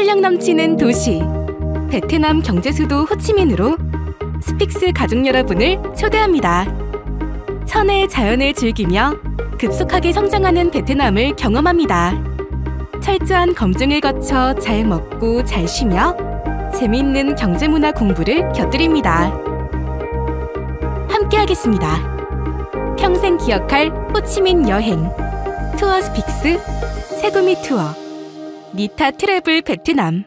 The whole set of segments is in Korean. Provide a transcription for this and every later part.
활력 넘치는 도시 베트남 경제 수도 호치민으로 스픽스 가족 여러분을 초대합니다. 천혜의 자연을 즐기며 급속하게 성장하는 베트남을 경험합니다. 철저한 검증을 거쳐 잘 먹고 잘 쉬며 재미있는 경제문화 공부를 곁들입니다. 함께하겠습니다. 평생 기억할 호치민 여행 투어 스픽스 세구미 투어 니타 트래블 베트남.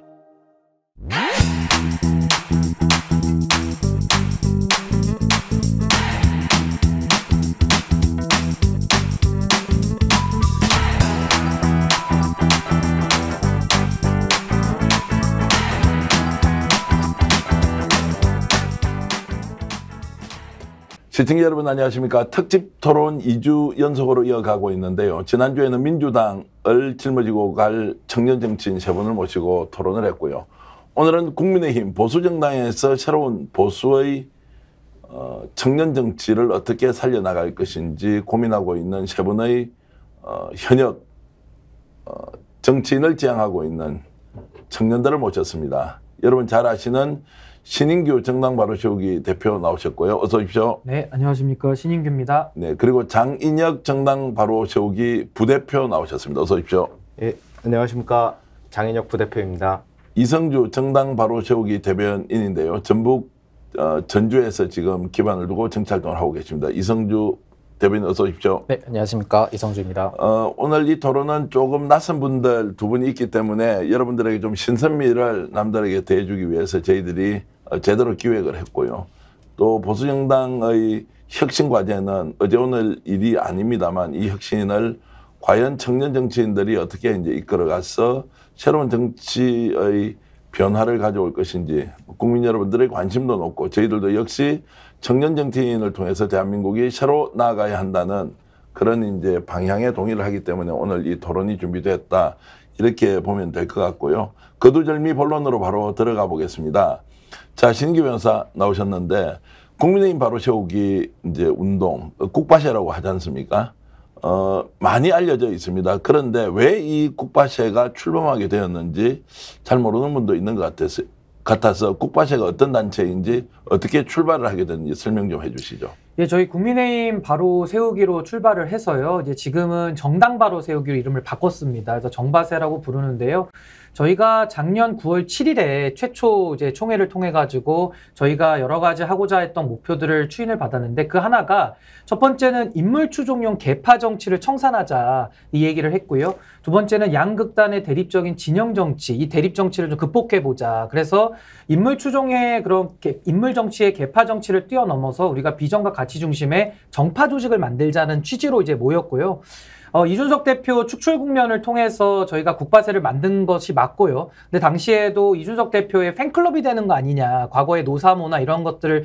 시청자 여러분 안녕하십니까. 특집 토론 2주 연속으로 이어가고 있는데요. 지난주에는 민주당을 짊어지고 갈 청년 정치인 세 분을 모시고 토론을 했고요. 오늘은 국민의힘 보수정당에서 새로운 보수의 청년 정치를 어떻게 살려나갈 것인지 고민하고 있는 세 분의 현역 정치인을 지향하고 있는 청년들을 모셨습니다. 여러분 잘 아시는 신인규 정당 바로 세우기 대표 나오셨고요. 어서 오십시오. 네, 안녕하십니까. 신인규입니다. 네, 그리고 장인혁 정당 바로 세우기 부대표 나오셨습니다. 어서 오십시오. 네, 안녕하십니까. 장인혁 부대표입니다. 이성주 정당 바로 세우기 대변인인데요. 전북 전주에서 지금 기반을 두고 정치활동을 하고 계십니다. 이성주 대변인 어서 오십시오. 네, 안녕하십니까. 이성주입니다. 오늘 이 토론은 조금 낯선 분들 두 분이 있기 때문에 여러분들에게 좀 신선미를 남들에게 대해주기 위해서 저희들이 제대로 기획을 했고요. 또 보수정당의 혁신 과제는 어제 오늘 일이 아닙니다만 이 혁신을 과연 청년 정치인들이 어떻게 이제 이끌어가서 새로운 정치의 변화를 가져올 것인지 국민 여러분들의 관심도 높고 저희들도 역시 청년 정치인을 통해서 대한민국이 새로 나아가야 한다는 그런 이제 방향에 동의를 하기 때문에 오늘 이 토론이 준비됐다 이렇게 보면 될 것 같고요. 거두절미 본론으로 바로 들어가 보겠습니다. 자, 신인규 변호사 나오셨는데 국민의힘 바로 세우기 이제 운동 국바세라고 하지 않습니까? 많이 알려져 있습니다. 그런데 왜 이 국바세가 출범하게 되었는지 잘 모르는 분도 있는 것 같아서 국바세가 어떤 단체인지 어떻게 출발을 하게 됐는지 설명 좀 해주시죠. 예, 저희 국민의힘 바로 세우기로 출발을 해서요. 이제 지금은 정당 바로 세우기로 이름을 바꿨습니다. 그래서 정바세라고 부르는데요. 저희가 작년 9월 7일에 최초 이제 총회를 통해 가지고 저희가 여러 가지 하고자 했던 목표들을 추인을 받았는데 그 하나가 첫 번째는 인물 추종용 계파 정치를 청산하자 이 얘기를 했고요. 두 번째는 양극단의 대립적인 진영 정치, 이 대립 정치를 좀 극복해 보자. 그래서 인물 추종의 그런 인물 정치의 계파 정치를 뛰어넘어서 우리가 비전과 가치 중심의 정파 조직을 만들자는 취지로 이제 모였고요. 이준석 대표 축출 국면을 통해서 저희가 국바세를 만든 것이 맞고요. 근데 당시에도 이준석 대표의 팬클럽이 되는 거 아니냐, 과거의 노사모나 이런 것들을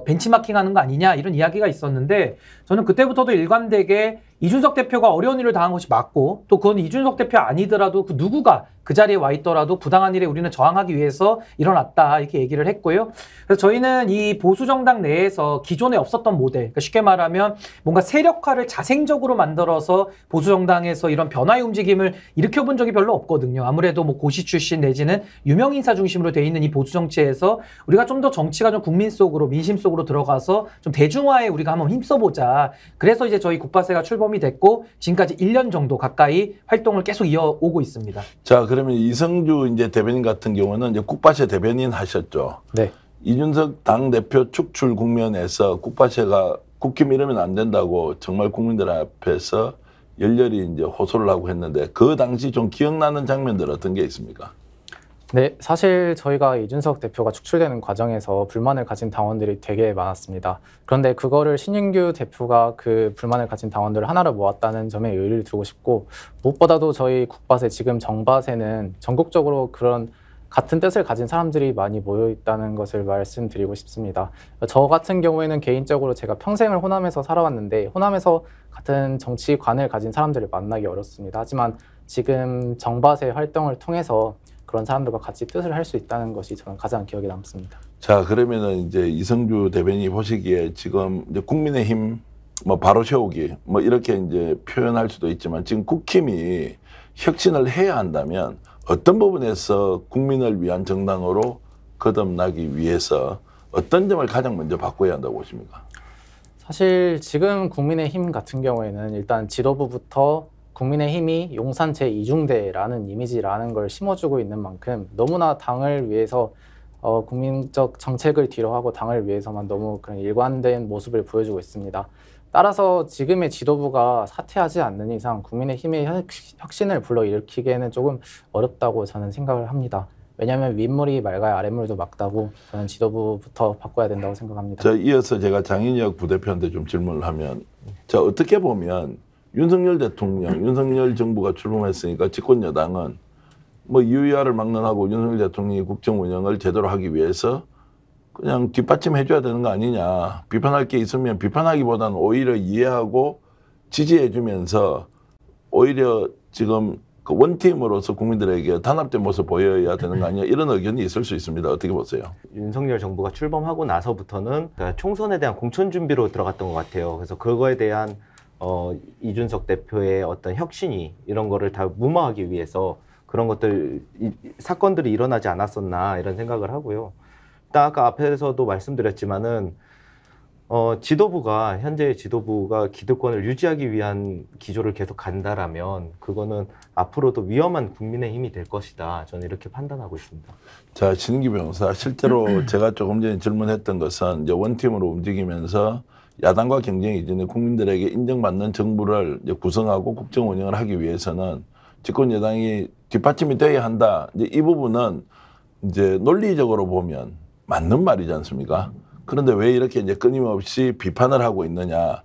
벤치마킹하는 거 아니냐 이런 이야기가 있었는데 저는 그때부터도 일관되게 이준석 대표가 어려운 일을 당한 것이 맞고 또 그건 이준석 대표 아니더라도 그 누구가 그 자리에 와 있더라도 부당한 일에 우리는 저항하기 위해서 일어났다 이렇게 얘기를 했고요. 그래서 저희는 이 보수정당 내에서 기존에 없었던 모델, 그러니까 쉽게 말하면 뭔가 세력화를 자생적으로 만들어서 보수정당에서 이런 변화의 움직임을 일으켜본 적이 별로 없거든요. 아무래도 뭐 고시 출신 내지는 유명 인사 중심으로 돼 있는 이 보수 정치에서 우리가 좀 더 정치가 좀 국민 속으로 민심 속으로 들어가서 좀 대중화에 우리가 한번 힘써보자. 그래서 이제 저희 국바세가 출범이 됐고 지금까지 1년 정도 가까이 활동을 계속 이어오고 있습니다. 자, 그러면 이성주 이제 대변인 같은 경우는 이제 국바세 대변인 하셨죠. 네. 이준석 당대표 축출 국면에서 국바세가 국힘 이러면 안 된다고 정말 국민들 앞에서 열렬히 이제 호소를 하고 했는데 그 당시 좀 기억나는 장면들 어떤 게 있습니까? 네, 사실 저희가 이준석 대표가 축출되는 과정에서 불만을 가진 당원들이 되게 많았습니다. 그런데 그거를 신인규 대표가 그 불만을 가진 당원들을 하나로 모았다는 점에 의의를 두고 싶고 무엇보다도 저희 국바세, 지금 정바세는 전국적으로 그런 같은 뜻을 가진 사람들이 많이 모여 있다는 것을 말씀드리고 싶습니다. 저 같은 경우에는 개인적으로 제가 평생을 호남에서 살아왔는데 호남에서 같은 정치관을 가진 사람들을 만나기 어렵습니다. 하지만 지금 정바세 활동을 통해서 그런 사람들과 같이 뜻을 할 수 있다는 것이 저는 가장 기억에 남습니다. 자, 그러면은 이제 이성주 대변인이 보시기에 지금 이제 국민의힘 뭐 바로 세우기 뭐 이렇게 이제 표현할 수도 있지만 지금 국힘이 혁신을 해야 한다면 어떤 부분에서 국민을 위한 정당으로 거듭나기 위해서 어떤 점을 가장 먼저 바꿔야 한다고 보십니까? 사실 지금 국민의힘 같은 경우에는 일단 지도부부터 국민의힘이 용산 제2중대라는 이미지라는 걸 심어주고 있는 만큼 너무나 당을 위해서 국민적 정책을 뒤로하고 당을 위해서만 너무 그런 일관된 모습을 보여주고 있습니다. 따라서 지금의 지도부가 사퇴하지 않는 이상 국민의힘의 혁신을 불러일으키기에는 조금 어렵다고 저는 생각을 합니다. 왜냐하면 윗물이 맑아야 아랫물도 맑다고 저는 지도부부터 바꿔야 된다고 생각합니다. 이어서 제가 장인혁 부대표한테 좀 질문을 하면, 어떻게 보면 윤석열 대통령, 윤석열 정부가 출범했으니까 집권 여당은 뭐 이유야를 막론하고 윤석열 대통령이 국정 운영을 제대로 하기 위해서 그냥 뒷받침해줘야 되는 거 아니냐. 비판할 게 있으면 비판하기보다는 오히려 이해하고 지지해주면서 오히려 지금 그 원팀으로서 국민들에게 단합된 모습 보여야 되는 거 아니냐. 이런 의견이 있을 수 있습니다. 어떻게 보세요? 윤석열 정부가 출범하고 나서부터는 총선에 대한 공천 준비로 들어갔던 것 같아요. 그래서 그거에 대한 이준석 대표의 어떤 혁신이 이런 거를 다 무마하기 위해서 그런 것들 사건들이 일어나지 않았었나 이런 생각을 하고요. 일단 아까 앞에서도 말씀드렸지만은 현재 지도부가 기득권을 유지하기 위한 기조를 계속 간다라면 그거는 앞으로도 위험한 국민의힘이 될 것이다. 저는 이렇게 판단하고 있습니다. 자, 신인기 변호사, 실제로 제가 조금 전에 질문했던 것은 이제 원팀으로 움직이면서 야당과 경쟁이 이전에 국민들에게 인정받는 정부를 이제 구성하고 국정 운영을 하기 위해서는 집권 여당이 뒷받침이 돼야 한다. 이제 이 부분은 이제 논리적으로 보면 맞는 말이지 않습니까? 그런데 왜 이렇게 이제 끊임없이 비판을 하고 있느냐?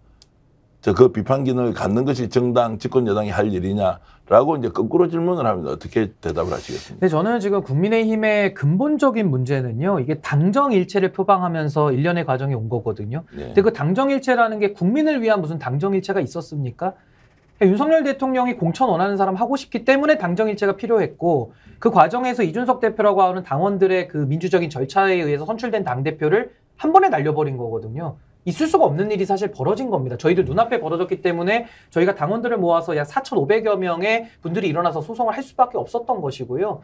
그 비판 기능을 갖는 것이 정당, 집권 여당이 할 일이냐라고 이제 거꾸로 질문을 하면 어떻게 대답을 하시겠습니까? 근데 저는 지금 국민의힘의 근본적인 문제는요, 이게 당정일체를 표방하면서 일련의 과정이 온 거거든요. 네. 근데 그 당정일체라는 게 국민을 위한 무슨 당정일체가 있었습니까? 윤석열 대통령이 공천 원하는 사람 하고 싶기 때문에 당정일체가 필요했고, 그 과정에서 이준석 대표라고 하는 당원들의 그 민주적인 절차에 의해서 선출된 당대표를 한 번에 날려버린 거거든요. 있을 수가 없는 일이 사실 벌어진 겁니다. 저희들 눈앞에 벌어졌기 때문에 저희가 당원들을 모아서 약 4,500여 명의 분들이 일어나서 소송을 할 수밖에 없었던 것이고요.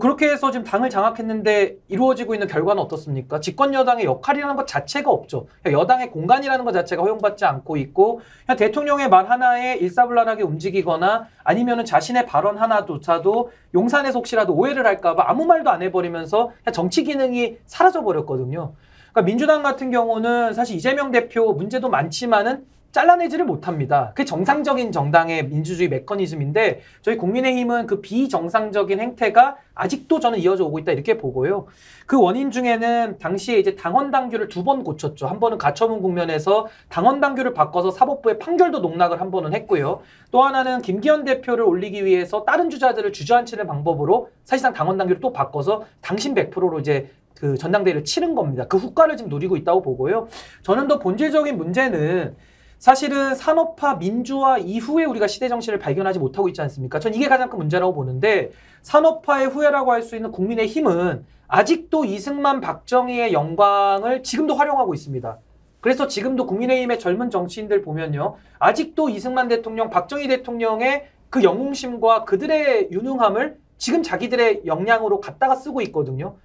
그렇게 해서 지금 당을 장악했는데 이루어지고 있는 결과는 어떻습니까? 집권 여당의 역할이라는 것 자체가 없죠. 여당의 공간이라는 것 자체가 허용받지 않고 있고, 그냥 대통령의 말 하나에 일사불란하게 움직이거나 아니면은 자신의 발언 하나조차도 용산에서 혹시라도 오해를 할까봐 아무 말도 안 해버리면서 그냥 정치 기능이 사라져버렸거든요. 그러니까 민주당 같은 경우는 사실 이재명 대표 문제도 많지만은 잘라내지를 못합니다. 그게 정상적인 정당의 민주주의 메커니즘인데 저희 국민의힘은 그 비정상적인 행태가 아직도 저는 이어져 오고 있다 이렇게 보고요. 그 원인 중에는 당시에 이제 당원 당규를 2번 고쳤죠. 한 번은 가처분 국면에서 당원 당규를 바꿔서 사법부의 판결도 농락을 한 번은 했고요. 또 하나는 김기현 대표를 올리기 위해서 다른 주자들을 주저앉히는 방법으로 사실상 당원 당규를 또 바꿔서 당신 100%로 이제 그 전당대회를 치른 겁니다. 그 후과를 지금 누리고 있다고 보고요. 저는 더 본질적인 문제는 사실은 산업화 민주화 이후에 우리가 시대 정신을 발견하지 못하고 있지 않습니까? 전 이게 가장 큰 문제라고 보는데, 산업화의 후예라고 할 수 있는 국민의힘은 아직도 이승만 박정희의 영광을 지금도 활용하고 있습니다. 그래서 지금도 국민의힘의 젊은 정치인들 보면요, 아직도 이승만 대통령, 박정희 대통령의 그 영웅심과 그들의 유능함을 지금 자기들의 역량으로 갖다가 쓰고 있거든요.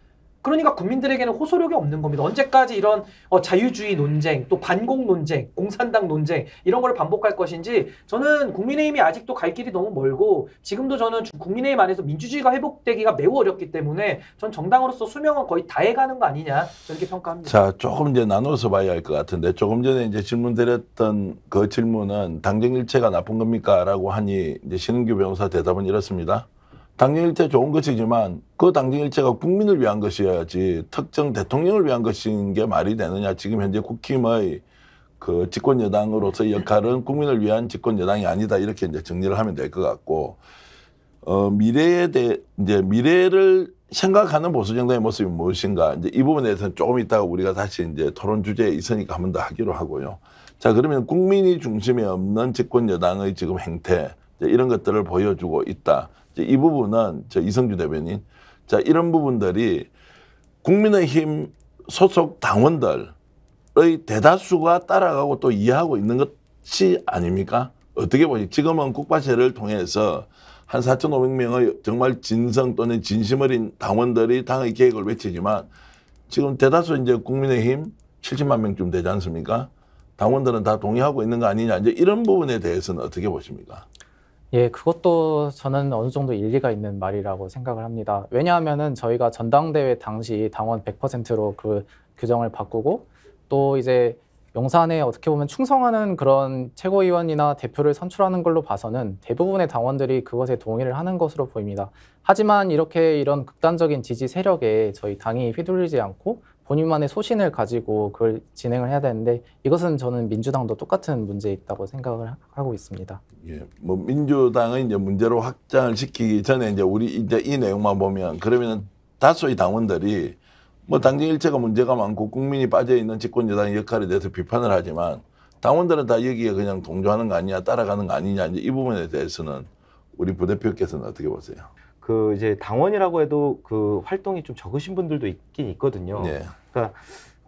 그러니까 국민들에게는 호소력이 없는 겁니다. 언제까지 이런 자유주의 논쟁, 또 반공 논쟁, 공산당 논쟁 이런 걸 반복할 것인지, 저는 국민의힘이 아직도 갈 길이 너무 멀고, 지금도 저는 국민의힘 안에서 민주주의가 회복되기가 매우 어렵기 때문에 전 정당으로서 수명은 거의 다 해가는 거 아니냐, 저렇게 평가합니다. 자, 조금 이제 나눠서 봐야 할 것 같은데, 조금 전에 이제 질문 드렸던 그 질문은 당정일체가 나쁜 겁니까? 라고 하니 이제 신은규 변호사 대답은 이렇습니다. 당정일체 좋은 것이지만 그 당정일체가 국민을 위한 것이어야지 특정 대통령을 위한 것인 게 말이 되느냐. 지금 현재 국힘의 그 집권 여당으로서의 역할은 국민을 위한 집권 여당이 아니다. 이렇게 이제 정리를 하면 될 것 같고, 미래를 생각하는 보수 정당의 모습이 무엇인가. 이제 이 부분에 대해서는 조금 이따가 우리가 다시 이제 토론 주제에 있으니까 한 번 더 하기로 하고요. 자, 그러면 국민이 중심에 없는 집권 여당의 지금 행태, 이런 것들을 보여주고 있다. 이 부분은 이성주 대변인, 자, 이런 부분들이 국민의힘 소속 당원들의 대다수가 따라가고 또 이해하고 있는 것이 아닙니까? 어떻게 보시? 지금은 국바세를 통해서 한 4,500명의 정말 진성 또는 진심 어린 당원들이 당의 계획을 외치지만 지금 대다수 이제 국민의힘 70만 명쯤 되지 않습니까? 당원들은 다 동의하고 있는 거 아니냐. 이제 이런 부분에 대해서는 어떻게 보십니까? 예, 그것도 저는 어느 정도 일리가 있는 말이라고 생각을 합니다. 왜냐하면은 저희가 전당대회 당시 당원 100%로 그 규정을 바꾸고 또 이제 용산에 어떻게 보면 충성하는 그런 최고위원이나 대표를 선출하는 걸로 봐서는 대부분의 당원들이 그것에 동의를 하는 것으로 보입니다. 하지만 이런 극단적인 지지 세력에 저희 당이 휘둘리지 않고 본인만의 소신을 가지고 그걸 진행을 해야 되는데 이것은 저는 민주당도 똑같은 문제에 있다고 생각을 하고 있습니다. 예, 뭐 민주당은 이제 문제로 확장을 시키기 전에 이제 우리 이제 이 내용만 보면 그러면은 다수의 당원들이 뭐 당정 일체가 문제가 많고 국민이 빠져 있는 집권 여당의 역할에 대해서 비판을 하지만 당원들은 다 여기에 그냥 동조하는 거 아니냐, 따라가는 거 아니냐, 이제 이 부분에 대해서는 우리 부대표께서는 어떻게 보세요? 그 이제 당원이라고 해도 그 활동이 좀 적으신 분들도 있긴 있거든요. 네. 그러니까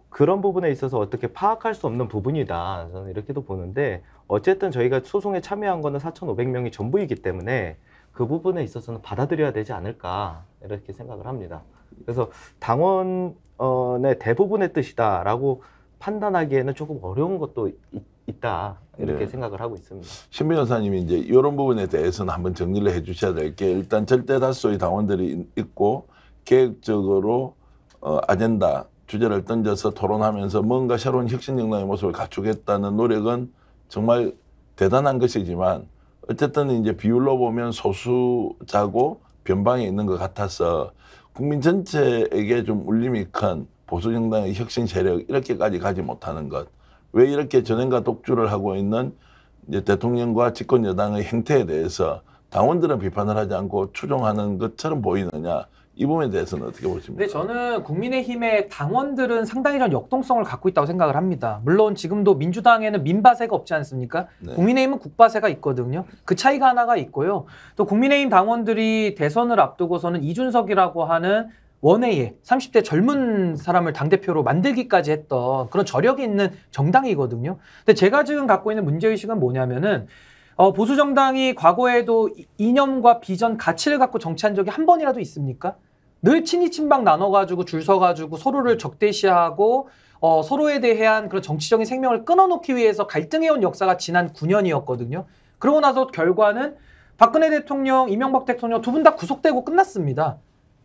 그런 부분에 있어서 어떻게 파악할 수 없는 부분이다. 저는 이렇게도 보는데 어쨌든 저희가 소송에 참여한 거는 4,500명이 전부이기 때문에 그 부분에 있어서는 받아들여야 되지 않을까 이렇게 생각을 합니다. 그래서 당원의 대부분의 뜻이다라고 판단하기에는 조금 어려운 것도 있다 이렇게 네. 생각을 하고 있습니다. 신 변호사님이 이제 이런 부분에 대해서는 한번 정리를 해 주셔야 될 게 일단 절대 다수의 당원들이 있고 계획적으로 아젠다 주제를 던져서 토론하면서 뭔가 새로운 혁신 정당의 모습을 갖추겠다는 노력은 정말 대단한 것이지만 어쨌든 이제 비율로 보면 소수자고 변방에 있는 것 같아서 국민 전체에게 좀 울림이 큰 보수 정당의 혁신 세력 이렇게까지 가지 못하는 것. 왜 이렇게 전횡과 독주를 하고 있는 이제 대통령과 집권 여당의 행태에 대해서 당원들은 비판을 하지 않고 추종하는 것처럼 보이느냐. 이 부분에 대해서는 어떻게 보십니까? 근데 저는 국민의힘의 당원들은 상당히 좀 역동성을 갖고 있다고 생각을 합니다. 물론 지금도 민주당에는 민바세가 없지 않습니까? 네. 국민의힘은 국바세가 있거든요. 그 차이가 하나가 있고요. 또 국민의힘 당원들이 대선을 앞두고서는 이준석이라고 하는 원외에 30대 젊은 사람을 당대표로 만들기까지 했던 그런 저력이 있는 정당이거든요. 근데 제가 지금 갖고 있는 문제의식은 뭐냐면은 보수정당이 과거에도 이념과 비전, 가치를 갖고 정치한 적이 한 번이라도 있습니까? 늘 친이 친박 나눠가지고 줄 서가지고 서로를 적대시하고 서로에 대한 그런 정치적인 생명을 끊어놓기 위해서 갈등해온 역사가 지난 9년이었거든요. 그러고 나서 결과는 박근혜 대통령, 이명박 대통령 두 분 다 구속되고 끝났습니다.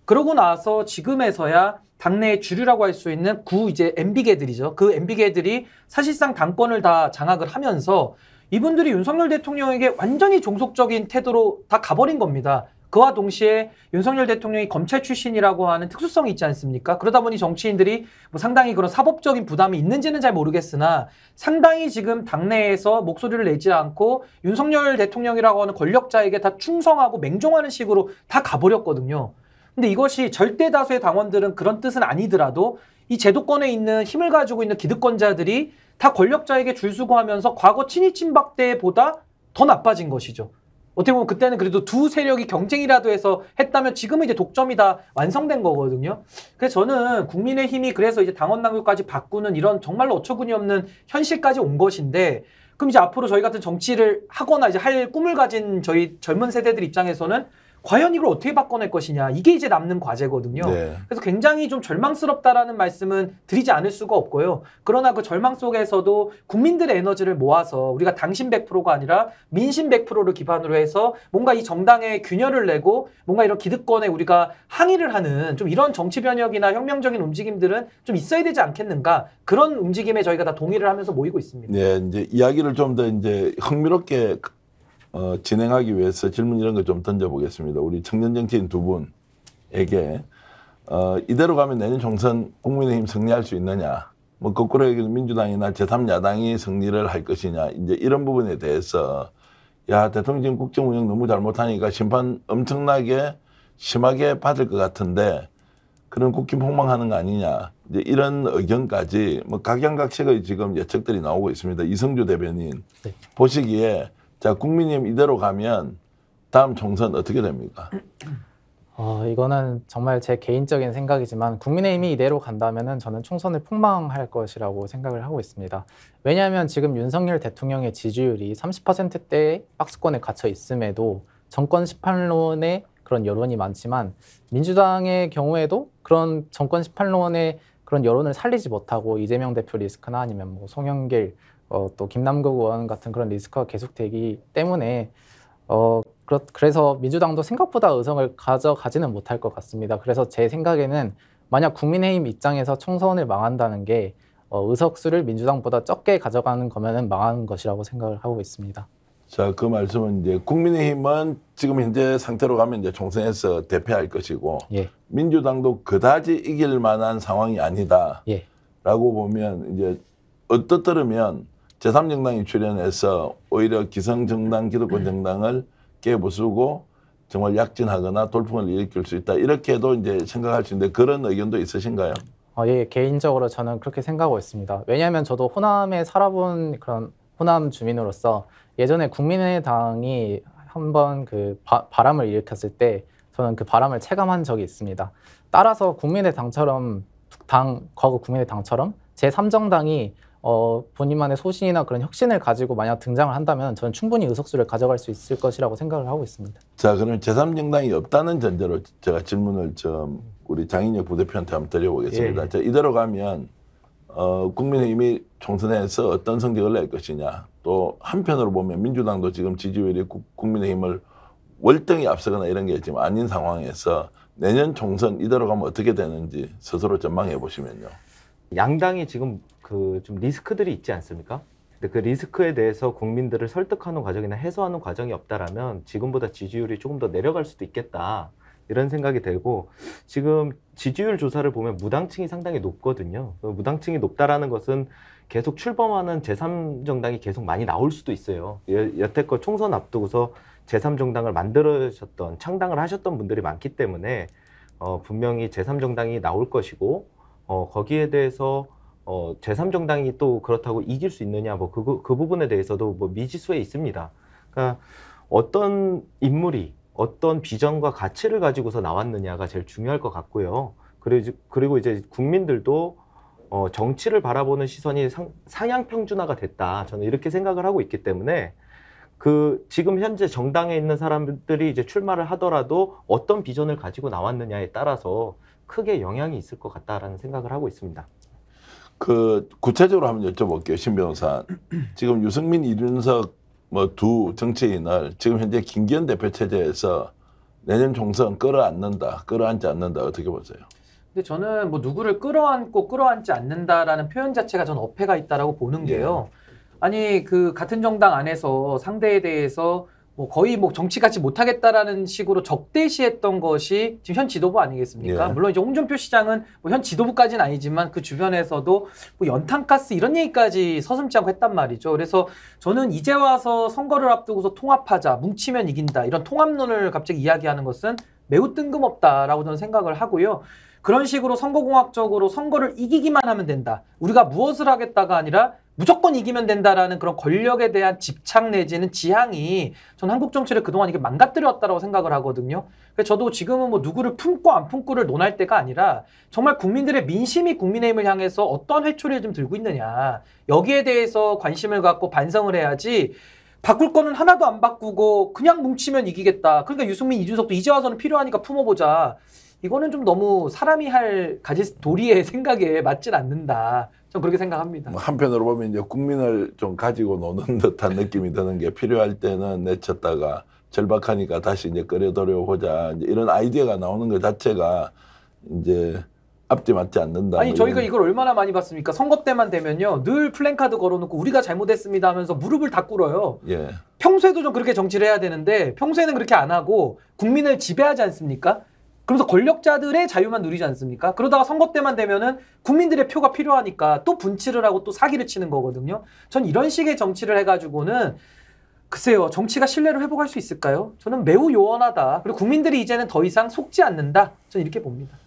그러고 나서 지금에서야 당내의 주류라고 할 수 있는 이제 MB계들이죠. 그 MB계들이 사실상 당권을 다 장악을 하면서 이분들이 윤석열 대통령에게 완전히 종속적인 태도로 다 가버린 겁니다. 그와 동시에 윤석열 대통령이 검찰 출신이라고 하는 특수성이 있지 않습니까? 그러다 보니 정치인들이 뭐 상당히 그런 사법적인 부담이 있는지는 잘 모르겠으나 상당히 지금 당내에서 목소리를 내지 않고 윤석열 대통령이라고 하는 권력자에게 다 충성하고 맹종하는 식으로 다 가버렸거든요. 근데 이것이 절대 다수의 당원들은 그런 뜻은 아니더라도 이 제도권에 있는 힘을 가지고 있는 기득권자들이 다 권력자에게 줄서고 하면서 과거 친이 친박 때보다 더 나빠진 것이죠. 어떻게 보면 그때는 그래도 두 세력이 경쟁이라도 해서 했다면 지금은 이제 독점이 다 완성된 거거든요. 그래서 저는 국민의힘이 그래서 이제 당원 당규까지 바꾸는 이런 정말로 어처구니 없는 현실까지 온 것인데 그럼 이제 앞으로 저희 같은 정치를 하거나 이제 할 꿈을 가진 저희 젊은 세대들 입장에서는 과연 이걸 어떻게 바꿔낼 것이냐 이게 이제 남는 과제거든요. 네. 그래서 굉장히 좀 절망스럽다라는 말씀은 드리지 않을 수가 없고요. 그러나 그 절망 속에서도 국민들의 에너지를 모아서 우리가 당신 100%가 아니라 민심 100%를 기반으로 해서 뭔가 이 정당에 균열을 내고 뭔가 이런 기득권에 우리가 항의를 하는 좀 이런 정치 변혁이나 혁명적인 움직임들은 좀 있어야 되지 않겠는가 그런 움직임에 저희가 다 동의를 하면서 모이고 있습니다. 네, 이제 이야기를 좀 더 이제 흥미롭게 진행하기 위해서 질문 이런 거 좀 던져보겠습니다. 우리 청년 정치인 두 분에게 이대로 가면 내년 총선 국민의힘 승리할 수 있느냐, 뭐 거꾸로 얘기해서 민주당이나 제3야당이 승리를 할 것이냐, 이제 이런 부분에 대해서 야 대통령 지금 국정 운영 너무 잘못하니까 심판 엄청나게 심하게 받을 것 같은데 그런 국힘 폭망하는 거 아니냐, 이제 이런 의견까지 뭐 각양각색의 지금 예측들이 나오고 있습니다. 이성주 대변인 네. 보시기에 자, 국민의힘 이대로 가면 다음 총선 어떻게 됩니까? 이거는 정말 제 개인적인 생각이지만 국민의힘이 이대로 간다면은 저는 총선을 폭망할 것이라고 생각을 하고 있습니다. 왜냐하면 지금 윤석열 대통령의 지지율이 30%대의 박스권에 갇혀 있음에도 정권 심판론의 그런 여론이 많지만 민주당의 경우에도 그런 정권 심판론의 그런 여론을 살리지 못하고 이재명 대표 리스크나 아니면 뭐 송영길 또 김남국 의원 같은 그런 리스크가 계속되기 때문에 그래서 민주당도 생각보다 의석을 가져가지는 못할 것 같습니다. 그래서 제 생각에는 만약 국민의힘 입장에서 총선을 망한다는 게 의석수를 민주당보다 적게 가져가는 거면은 망한 것이라고 생각을 하고 있습니다. 자, 그 말씀은 이제 국민의힘은 지금 현재 상태로 가면 이제 총선에서 대패할 것이고 예. 민주당도 그다지 이길 만한 상황이 아니다라고 예. 보면 이제 어떻더라면 제3정당이 출연해서 오히려 기성정당, 기득권 정당을 깨부수고 정말 약진하거나 돌풍을 일으킬 수 있다. 이렇게도 이제 생각할 수 있는데 그런 의견도 있으신가요? 예, 개인적으로 저는 그렇게 생각하고 있습니다. 왜냐하면 저도 호남에 살아본 그런 호남 주민으로서 예전에 국민의당이 한번 그 바람을 일으켰을 때 저는 그 바람을 체감한 적이 있습니다. 따라서 국민의당처럼 과거 국민의당처럼 제3정당이 본인만의 소신이나 그런 혁신을 가지고 만약 등장을 한다면 저는 충분히 의석수를 가져갈 수 있을 것이라고 생각을 하고 있습니다. 자, 그럼 제3정당이 없다는 전제로 제가 질문을 좀 우리 장인혁 부대표한테 한번 드려보겠습니다. 예. 자, 이대로 가면 국민의힘이 총선에서 어떤 성적을 낼 것이냐. 또 한편으로 보면 민주당도 지금 지지율이 국민의힘을 월등히 앞서거나 이런 게 지금 아닌 상황에서 내년 총선 이대로 가면 어떻게 되는지 스스로 전망해 보시면요. 양당이 지금 그 좀 리스크들이 있지 않습니까? 근데 그 리스크에 대해서 국민들을 설득하는 과정이나 해소하는 과정이 없다라면 지금보다 지지율이 조금 더 내려갈 수도 있겠다. 이런 생각이 들고 지금 지지율 조사를 보면 무당층이 상당히 높거든요. 무당층이 높다라는 것은 계속 출범하는 제3정당이 계속 많이 나올 수도 있어요. 여태껏 총선 앞두고서 제3정당을 만들으셨던, 창당을 하셨던 분들이 많기 때문에 분명히 제3정당이 나올 것이고 거기에 대해서 제3정당이 또 그렇다고 이길 수 있느냐, 뭐 그 부분에 대해서도 뭐 미지수에 있습니다. 그러니까 어떤 인물이 어떤 비전과 가치를 가지고서 나왔느냐가 제일 중요할 것 같고요. 그리고 이제 국민들도 정치를 바라보는 시선이 상향 평준화가 됐다. 저는 이렇게 생각을 하고 있기 때문에 지금 현재 정당에 있는 사람들이 이제 출마를 하더라도 어떤 비전을 가지고 나왔느냐에 따라서 크게 영향이 있을 것 같다라는 생각을 하고 있습니다. 구체적으로 한번 여쭤볼게요, 신 변호사. 지금 유승민, 이준석 두 정치인을 지금 현재 김기현 대표 체제에서 내년 총선 끌어안지 않는다 어떻게 보세요? 근데 저는 뭐 누구를 끌어안고 끌어안지 않는다라는 표현 자체가 저는 어폐가 있다라고 보는 게요. 아니 그 같은 정당 안에서 상대에 대해서 뭐 거의 뭐 정치같이 못하겠다라는 식으로 적대시했던 것이 지금 현 지도부 아니겠습니까? 예. 물론 이제 홍준표 시장은 뭐 현 지도부까지는 아니지만 그 주변에서도 뭐 연탄가스 이런 얘기까지 서슴지 않고 했단 말이죠. 그래서 저는 이제 와서 선거를 앞두고서 통합하자, 뭉치면 이긴다 이런 통합론을 갑자기 이야기하는 것은 매우 뜬금없다라고 저는 생각을 하고요. 그런 식으로 선거공학적으로 선거를 이기기만 하면 된다. 우리가 무엇을 하겠다가 아니라 무조건 이기면 된다라는 그런 권력에 대한 집착 내지는 지향이 전 한국 정치를 그동안 이게 망가뜨렸다고 생각을 하거든요. 그래서 저도 지금은 뭐 누구를 품고 안 품고를 논할 때가 아니라 정말 국민들의 민심이 국민의힘을 향해서 어떤 회초리를 좀 들고 있느냐. 여기에 대해서 관심을 갖고 반성을 해야지 바꿀 거는 하나도 안 바꾸고 그냥 뭉치면 이기겠다. 그러니까 유승민, 이준석도 이제 와서는 필요하니까 품어보자. 이거는 좀 너무 사람이 가질 도리의 생각에 맞진 않는다. 전 그렇게 생각합니다. 한편으로 보면 이제 국민을 좀 가지고 노는 듯한 느낌이 드는 게 필요할 때는 내쳤다가 절박하니까 다시 이제 끌어들여 보자. 이런 아이디어가 나오는 것 자체가 이제 앞뒤 맞지 않는다. 아니 저희가 이걸 얼마나 많이 봤습니까? 선거 때만 되면요. 늘 플랜카드 걸어놓고 우리가 잘못했습니다 하면서 무릎을 다 꿇어요. 예. 평소에도 좀 그렇게 정치를 해야 되는데 평소에는 그렇게 안 하고 국민을 지배하지 않습니까? 그러면서 권력자들의 자유만 누리지 않습니까? 그러다가 선거 때만 되면은 국민들의 표가 필요하니까 또 분칠을 하고 또 사기를 치는 거거든요. 전 이런 식의 정치를 해가지고는 글쎄요. 정치가 신뢰를 회복할 수 있을까요? 저는 매우 요원하다. 그리고 국민들이 이제는 더 이상 속지 않는다. 저는 이렇게 봅니다.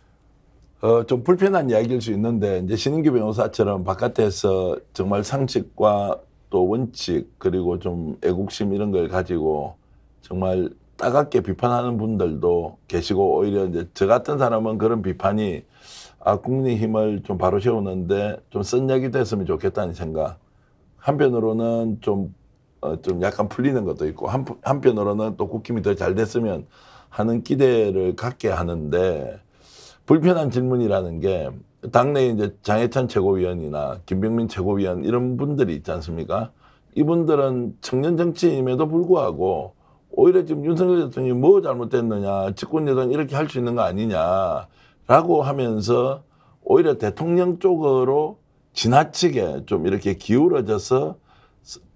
좀 불편한 이야기일 수 있는데 이제 신인규 변호사처럼 바깥에서 정말 상식과 또 원칙 그리고 좀 애국심 이런 걸 가지고 정말 따갑게 비판하는 분들도 계시고 오히려 이제 저 같은 사람은 그런 비판이 국민의힘을 좀 바로 세우는데 좀 쓴약이 됐으면 좋겠다는 생각. 한편으로는 좀 좀 약간 풀리는 것도 있고 한편으로는 또 국힘이 더 잘 됐으면 하는 기대를 갖게 하는데 불편한 질문이라는 게 당내에 이제 장해찬 최고위원이나 김병민 최고위원 이런 분들이 있지 않습니까? 이분들은 청년 정치임에도 불구하고 오히려 지금 윤석열 대통령이 뭐 잘못됐느냐, 집권여당 이렇게 할 수 있는 거 아니냐라고 하면서 오히려 대통령 쪽으로 지나치게 좀 이렇게 기울어져서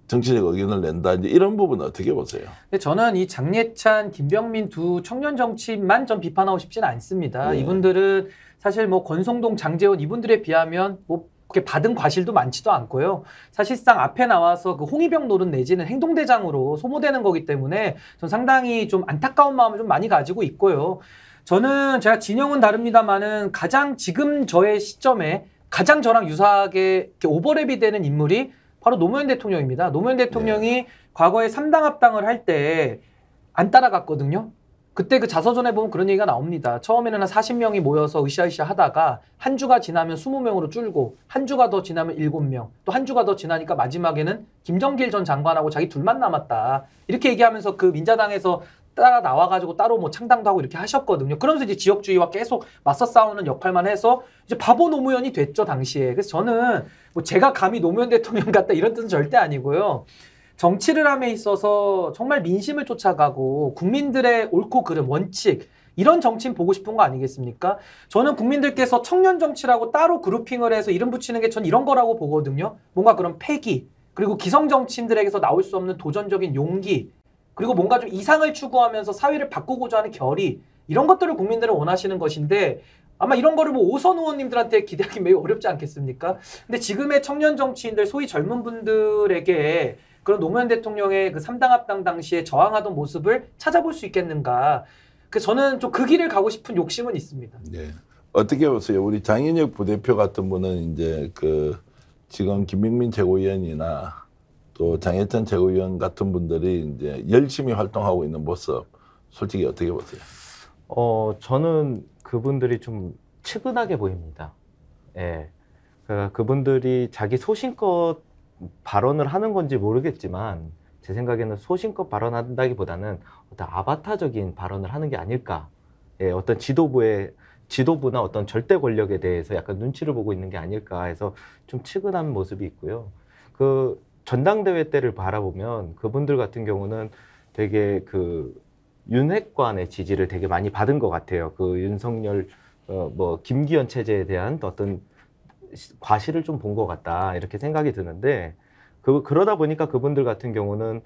정치적 의견을 낸다. 이제 이런 부분은 어떻게 보세요? 근데 저는 이 장예찬, 김병민 두 청년 정치인만 좀 비판하고 싶지는 않습니다. 네. 이분들은 사실 뭐 권성동, 장제원 이분들에 비하면 뭐 그렇게 받은 과실도 많지도 않고요. 사실상 앞에 나와서 그 홍위병 노릇 내지는 행동대장으로 소모되는 거기 때문에 전 상당히 좀 안타까운 마음을 좀 많이 가지고 있고요. 저는 제가 진영은 다릅니다만은 가장 지금 저의 시점에 가장 저랑 유사하게 이렇게 오버랩이 되는 인물이 바로 노무현 대통령입니다. 노무현 대통령이 과거에 3당 합당을 할 때 안 따라갔거든요. 그때 그 자서전에 보면 그런 얘기가 나옵니다. 처음에는 한 40명이 모여서 으쌰으쌰 하다가 한 주가 지나면 20명으로 줄고 한 주가 더 지나면 7명 또 한 주가 더 지나니까 마지막에는 김정길 전 장관하고 자기 둘만 남았다. 이렇게 얘기하면서 그 민자당에서 따라 나와가지고 따로 뭐 창당도 하고 이렇게 하셨거든요. 그러면서 이제 지역주의와 계속 맞서 싸우는 역할만 해서 이제 바보 노무현이 됐죠, 당시에. 그래서 저는 뭐 제가 감히 노무현 대통령 같다 이런 뜻은 절대 아니고요. 정치를 함에 있어서 정말 민심을 쫓아가고 국민들의 옳고 그름, 원칙 이런 정치인 보고 싶은 거 아니겠습니까? 저는 국민들께서 청년 정치라고 따로 그룹핑을 해서 이름 붙이는 게 전 이런 거라고 보거든요. 뭔가 그런 패기, 그리고 기성 정치인들에게서 나올 수 없는 도전적인 용기, 그리고 뭔가 좀 이상을 추구하면서 사회를 바꾸고자 하는 결의, 이런 것들을 국민들은 원하시는 것인데 아마 이런 거를 뭐 오선 의원님들한테 기대하기 매우 어렵지 않겠습니까? 근데 지금의 청년 정치인들, 소위 젊은 분들에게 그런 노무현 대통령의 그 3당 합당 당시에 저항하던 모습을 찾아볼 수 있겠는가. 그 저는 좀 그 길을 가고 싶은 욕심은 있습니다. 네. 어떻게 보세요? 우리 장인혁 부대표 같은 분은 이제 그 지금 김병민 최고위원이나 또 장해찬 최고위원 같은 분들이 이제 열심히 활동하고 있는 모습, 솔직히 어떻게 보세요? 저는 그분들이 좀 측은하게 보입니다. 예. 그분들이 자기 소신껏 발언을 하는 건지 모르겠지만 제 생각에는 소신껏 발언한다기보다는 어떤 아바타적인 발언을 하는 게 아닐까. 예, 어떤 지도부나 어떤 절대 권력에 대해서 약간 눈치를 보고 있는 게 아닐까 해서 좀 측은한 모습이 있고요. 그 전당대회 때를 바라보면 그분들 같은 경우는 되게 그 윤핵관의 지지를 되게 많이 받은 것 같아요. 그 윤석열 뭐 김기현 체제에 대한 어떤 과실을 좀 본 것 같다 이렇게 생각이 드는데 그러다 보니까 그분들 같은 경우는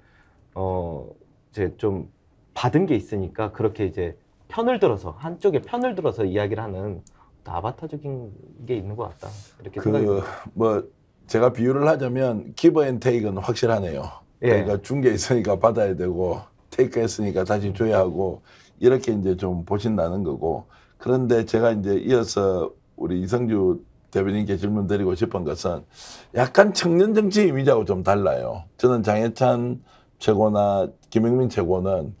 이제 좀 받은 게 있으니까 그렇게 이제 편을 들어서 한쪽에 편을 들어서 이야기를 하는 아바타적인 게 있는 것 같다 이렇게 생각이 듭니다. 뭐 제가 비유를 하자면 기브 앤 테이크는 확실하네요. 예. 그러니까 준 게 있으니까 받아야 되고 테이크 했으니까 다시 줘야 하고 이렇게 이제 좀 보신다는 거고. 그런데 제가 이제 이어서 우리 이성주 대변인께 질문 드리고 싶은 것은 약간 청년 정치 이미지하고 좀 달라요. 저는 장해찬 최고나 김병민 최고는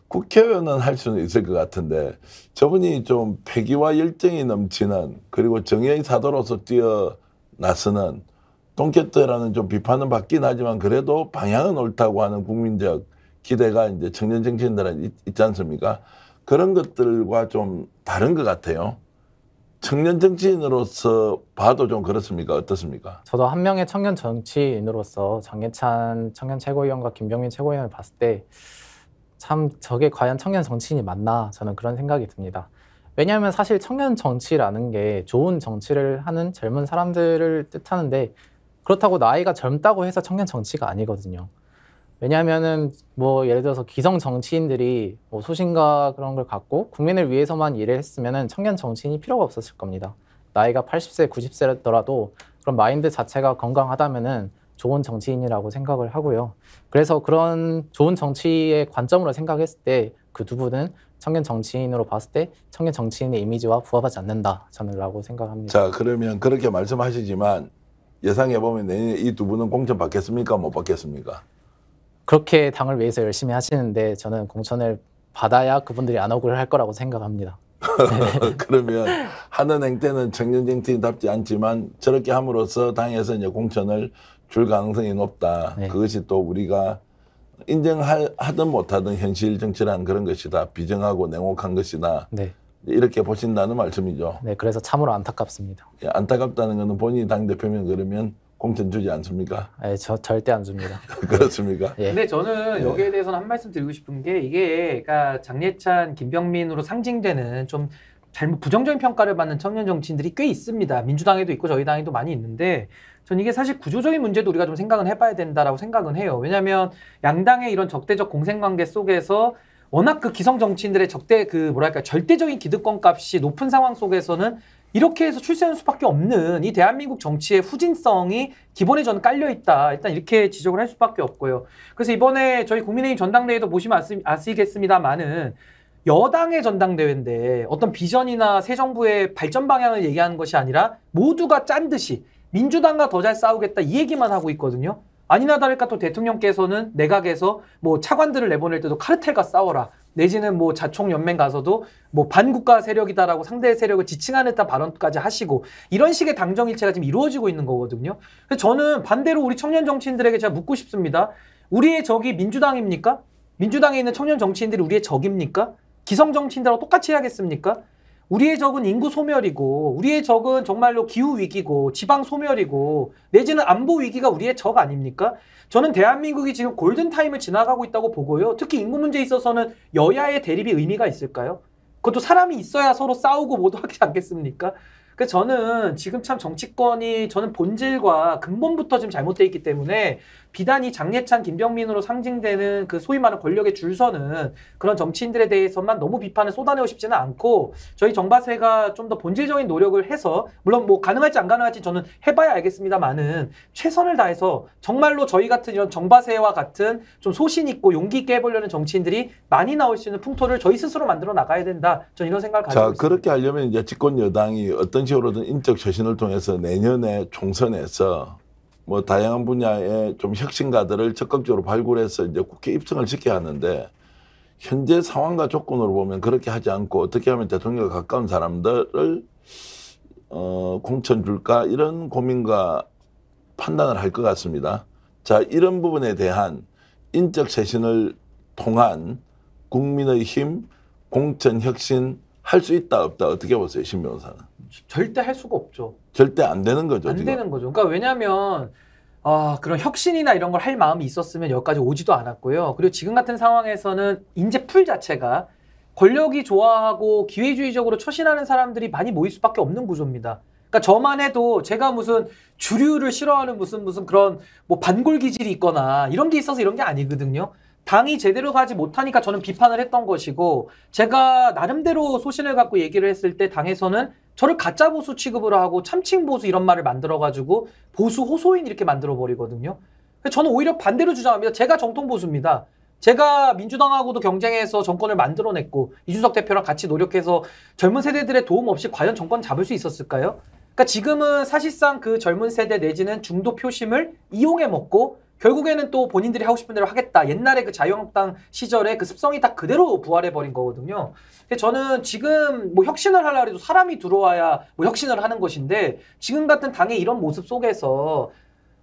국회의원은 할 수는 있을 것 같은데 저분이 좀 패기와 열정이 넘치는, 그리고 정의의 사도로서 뛰어나서는, 동켰더라는 좀 비판은 받긴 하지만 그래도 방향은 옳다고 하는 국민적 기대가 이제 청년 정치인들은 있지 않습니까? 그런 것들과 좀 다른 것 같아요. 청년 정치인으로서 봐도 좀 그렇습니까? 어떻습니까? 저도 한 명의 청년 정치인으로서 장예찬 청년 최고위원과 김병민 최고위원을 봤을 때 참 저게 과연 청년 정치인이 맞나, 저는 그런 생각이 듭니다. 왜냐하면 사실 청년 정치라는 게 좋은 정치를 하는 젊은 사람들을 뜻하는데 그렇다고 나이가 젊다고 해서 청년 정치가 아니거든요. 왜냐하면은 뭐 예를 들어서 기성 정치인들이 뭐 소신과 그런 걸 갖고 국민을 위해서만 일을 했으면은 청년 정치인이 필요가 없었을 겁니다. 나이가 80세, 90세더라도 그런 마인드 자체가 건강하다면은 좋은 정치인이라고 생각을 하고요. 그래서 그런 좋은 정치의 관점으로 생각했을 때 그 두 분은 청년 정치인으로 봤을 때 청년 정치인의 이미지와 부합하지 않는다, 저는 라고 생각합니다. 자, 그러면 그렇게 말씀하시지만 예상해보면 내년에 이 두 분은 공천 받겠습니까? 못 받겠습니까? 그렇게 당을 위해서 열심히 하시는데 저는 공천을 받아야 그분들이 안 억울할 거라고 생각합니다. 그러면 하는 행태는 청년 정치인답지 않지만 저렇게 함으로써 당에서 이제 공천을 줄 가능성이 높다. 네. 그것이 또 우리가 인정하든 못하든 현실 정치란 그런 것이다. 비정하고 냉혹한 것이다. 네. 이렇게 보신다는 말씀이죠. 네, 그래서 참으로 안타깝습니다. 예, 안타깝다는 것은 본인이 당대표면 그러면 공천 주지 않습니까? 네, 저 절대 안 줍니다. 그렇습니까? 예. 근데 저는 예. 여기에 대해서는 한 말씀 드리고 싶은 게 이게 그러니까 장례찬, 김병민으로 상징되는 좀 잘못 부정적인 평가를 받는 청년 정치인들이 꽤 있습니다. 민주당에도 있고 저희 당에도 많이 있는데 전 이게 사실 구조적인 문제도 우리가 좀 생각은 해봐야 된다라고 생각은 해요. 왜냐하면 양당의 이런 적대적 공생관계 속에서 워낙 그 기성 정치인들의 절대적인 기득권 값이 높은 상황 속에서는 이렇게 해서 출세하는 수밖에 없는 이 대한민국 정치의 후진성이 기본에 저는 깔려있다. 일단 이렇게 지적을 할 수밖에 없고요. 그래서 이번에 저희 국민의힘 전당대회도 보시면 아시겠습니다만은 여당의 전당대회인데 어떤 비전이나 새 정부의 발전 방향을 얘기하는 것이 아니라 모두가 짠 듯이 민주당과 더 잘 싸우겠다 이 얘기만 하고 있거든요. 아니나 다를까 또 대통령께서는 내각에서 뭐 차관들을 내보낼 때도 카르텔과 싸워라. 내지는 뭐 자총연맹 가서도 뭐 반국가 세력이다라고 상대 세력을 지칭하는 듯한 발언까지 하시고 이런 식의 당정일체가 지금 이루어지고 있는 거거든요. 그래서 저는 반대로 우리 청년 정치인들에게 제가 묻고 싶습니다. 우리의 적이 민주당입니까? 민주당에 있는 청년 정치인들이 우리의 적입니까? 기성 정치인들하고 똑같이 해야겠습니까? 우리의 적은 인구 소멸이고 우리의 적은 정말로 기후 위기고 지방 소멸이고 내지는 안보 위기가 우리의 적 아닙니까? 저는 대한민국이 지금 골든타임을 지나가고 있다고 보고요. 특히 인구 문제에 있어서는 여야의 대립이 의미가 있을까요? 그것도 사람이 있어야 서로 싸우고 모두 하지 않겠습니까? 그래서 저는 지금 참 정치권이 저는 본질과 근본부터 지금 잘못되어 있기 때문에 비단 이 장례찬, 김병민으로 상징되는 그 소위 말하는 권력의 줄서는 그런 정치인들에 대해서만 너무 비판을 쏟아내고 싶지는 않고 저희 정바세가 좀 더 본질적인 노력을 해서 물론 뭐 가능할지 안 가능할지 저는 해봐야 알겠습니다만은 최선을 다해서 정말로 저희 같은 이런 정바세와 같은 좀 소신 있고 용기 있게 해보려는 정치인들이 많이 나올 수 있는 풍토를 저희 스스로 만들어 나가야 된다. 저는 이런 생각을 가지고 있습니다. 그렇게 하려면 이제 집권 여당이 어떤 식으로든 인적 쇄신을 통해서 내년에 총선에서 뭐 다양한 분야의 좀 혁신가들을 적극적으로 발굴해서 이제 국회 입성을 시켜야 하는데 현재 상황과 조건으로 보면 그렇게 하지 않고 어떻게 하면 대통령과 가까운 사람들을 공천 줄까 이런 고민과 판단을 할 것 같습니다. 자, 이런 부분에 대한 인적 쇄신을 통한 국민의힘 공천 혁신 할 수 있다 없다 어떻게 보세요, 신 변호사는? 절대 할 수가 없죠. 절대 안 되는 거죠. 안 지금. 되는 거죠. 그러니까 왜냐하면 그런 혁신이나 이런 걸 할 마음이 있었으면 여기까지 오지도 않았고요. 그리고 지금 같은 상황에서는 인재풀 자체가 권력이 좋아하고 기회주의적으로 처신하는 사람들이 많이 모일 수밖에 없는 구조입니다. 그러니까 저만 해도 제가 무슨 주류를 싫어하는 무슨 그런 뭐 반골 기질이 있거나 이런 게 있어서 이런 게 아니거든요. 당이 제대로 가지 못하니까 저는 비판을 했던 것이고 제가 나름대로 소신을 갖고 얘기를 했을 때 당에서는 저를 가짜 보수 취급을 하고 참칭 보수 이런 말을 만들어가지고 보수 호소인 이렇게 만들어버리거든요. 저는 오히려 반대로 주장합니다. 제가 정통 보수입니다. 제가 민주당하고도 경쟁해서 정권을 만들어냈고 이준석 대표랑 같이 노력해서 젊은 세대들의 도움 없이 과연 정권 잡을 수 있었을까요? 그러니까 지금은 사실상 그 젊은 세대 내지는 중도 표심을 이용해 먹고 결국에는 또 본인들이 하고 싶은 대로 하겠다. 옛날에 그 자유한국당 시절에 그 습성이 딱 그대로 부활해버린 거거든요. 저는 지금 뭐 혁신을 하려고 해도 사람이 들어와야 뭐 혁신을 하는 것인데 지금 같은 당의 이런 모습 속에서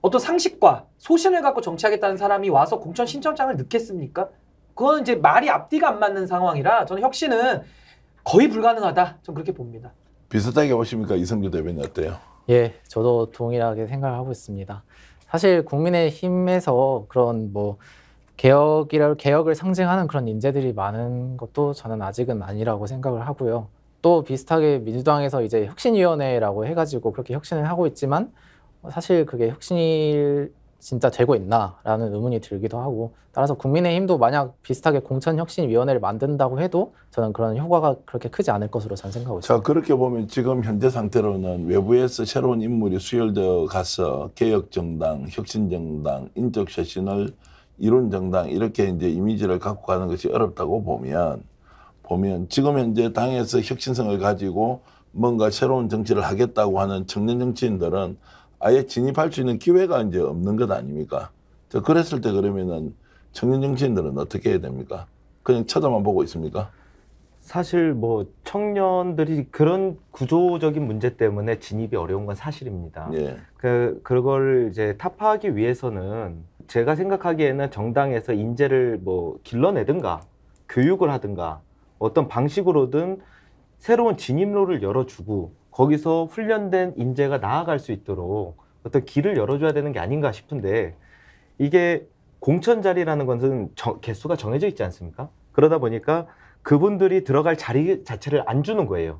어떤 상식과 소신을 갖고 정치하겠다는 사람이 와서 공천 신청장을 넣겠습니까? 그건 이제 말이 앞뒤가 안 맞는 상황이라 저는 혁신은 거의 불가능하다. 저는 그렇게 봅니다. 비슷하게 보십니까? 이성주 대변인 어때요? 예, 저도 동일하게 생각하고 있습니다. 사실 국민의힘에서 그런 뭐 개혁을 상징하는 그런 인재들이 많은 것도 저는 아직은 아니라고 생각을 하고요. 또 비슷하게 민주당에서 이제 혁신위원회라고 해가지고 그렇게 혁신을 하고 있지만 사실 그게 혁신이 진짜 되고 있나라는 의문이 들기도 하고 따라서 국민의힘도 만약 비슷하게 공천혁신위원회를 만든다고 해도 저는 그런 효과가 그렇게 크지 않을 것으로 저는 생각하고 있습니다. 자, 그렇게 보면 지금 현재 상태로는 외부에서 새로운 인물이 수혈되어 가서 개혁정당, 혁신정당, 인적 쇄신을 이룬 정당 이렇게 이제 이미지를 갖고 가는 것이 어렵다고 보면 지금 현재 당에서 혁신성을 가지고 뭔가 새로운 정치를 하겠다고 하는 청년 정치인들은 아예 진입할 수 있는 기회가 이제 없는 것 아닙니까? 자, 그랬을 때 그러면은 청년 정치인들은 어떻게 해야 됩니까? 그냥 쳐다만 보고 있습니까? 사실 뭐 청년들이 그런 구조적인 문제 때문에 진입이 어려운 건 사실입니다. 예. 그걸 이제 타파하기 위해서는 제가 생각하기에는 정당에서 인재를 뭐 길러내든가 교육을 하든가 어떤 방식으로든 새로운 진입로를 열어주고 거기서 훈련된 인재가 나아갈 수 있도록 어떤 길을 열어줘야 되는 게 아닌가 싶은데, 이게 공천 자리라는 것은 개수가 정해져 있지 않습니까? 그러다 보니까 그분들이 들어갈 자리 자체를 안 주는 거예요.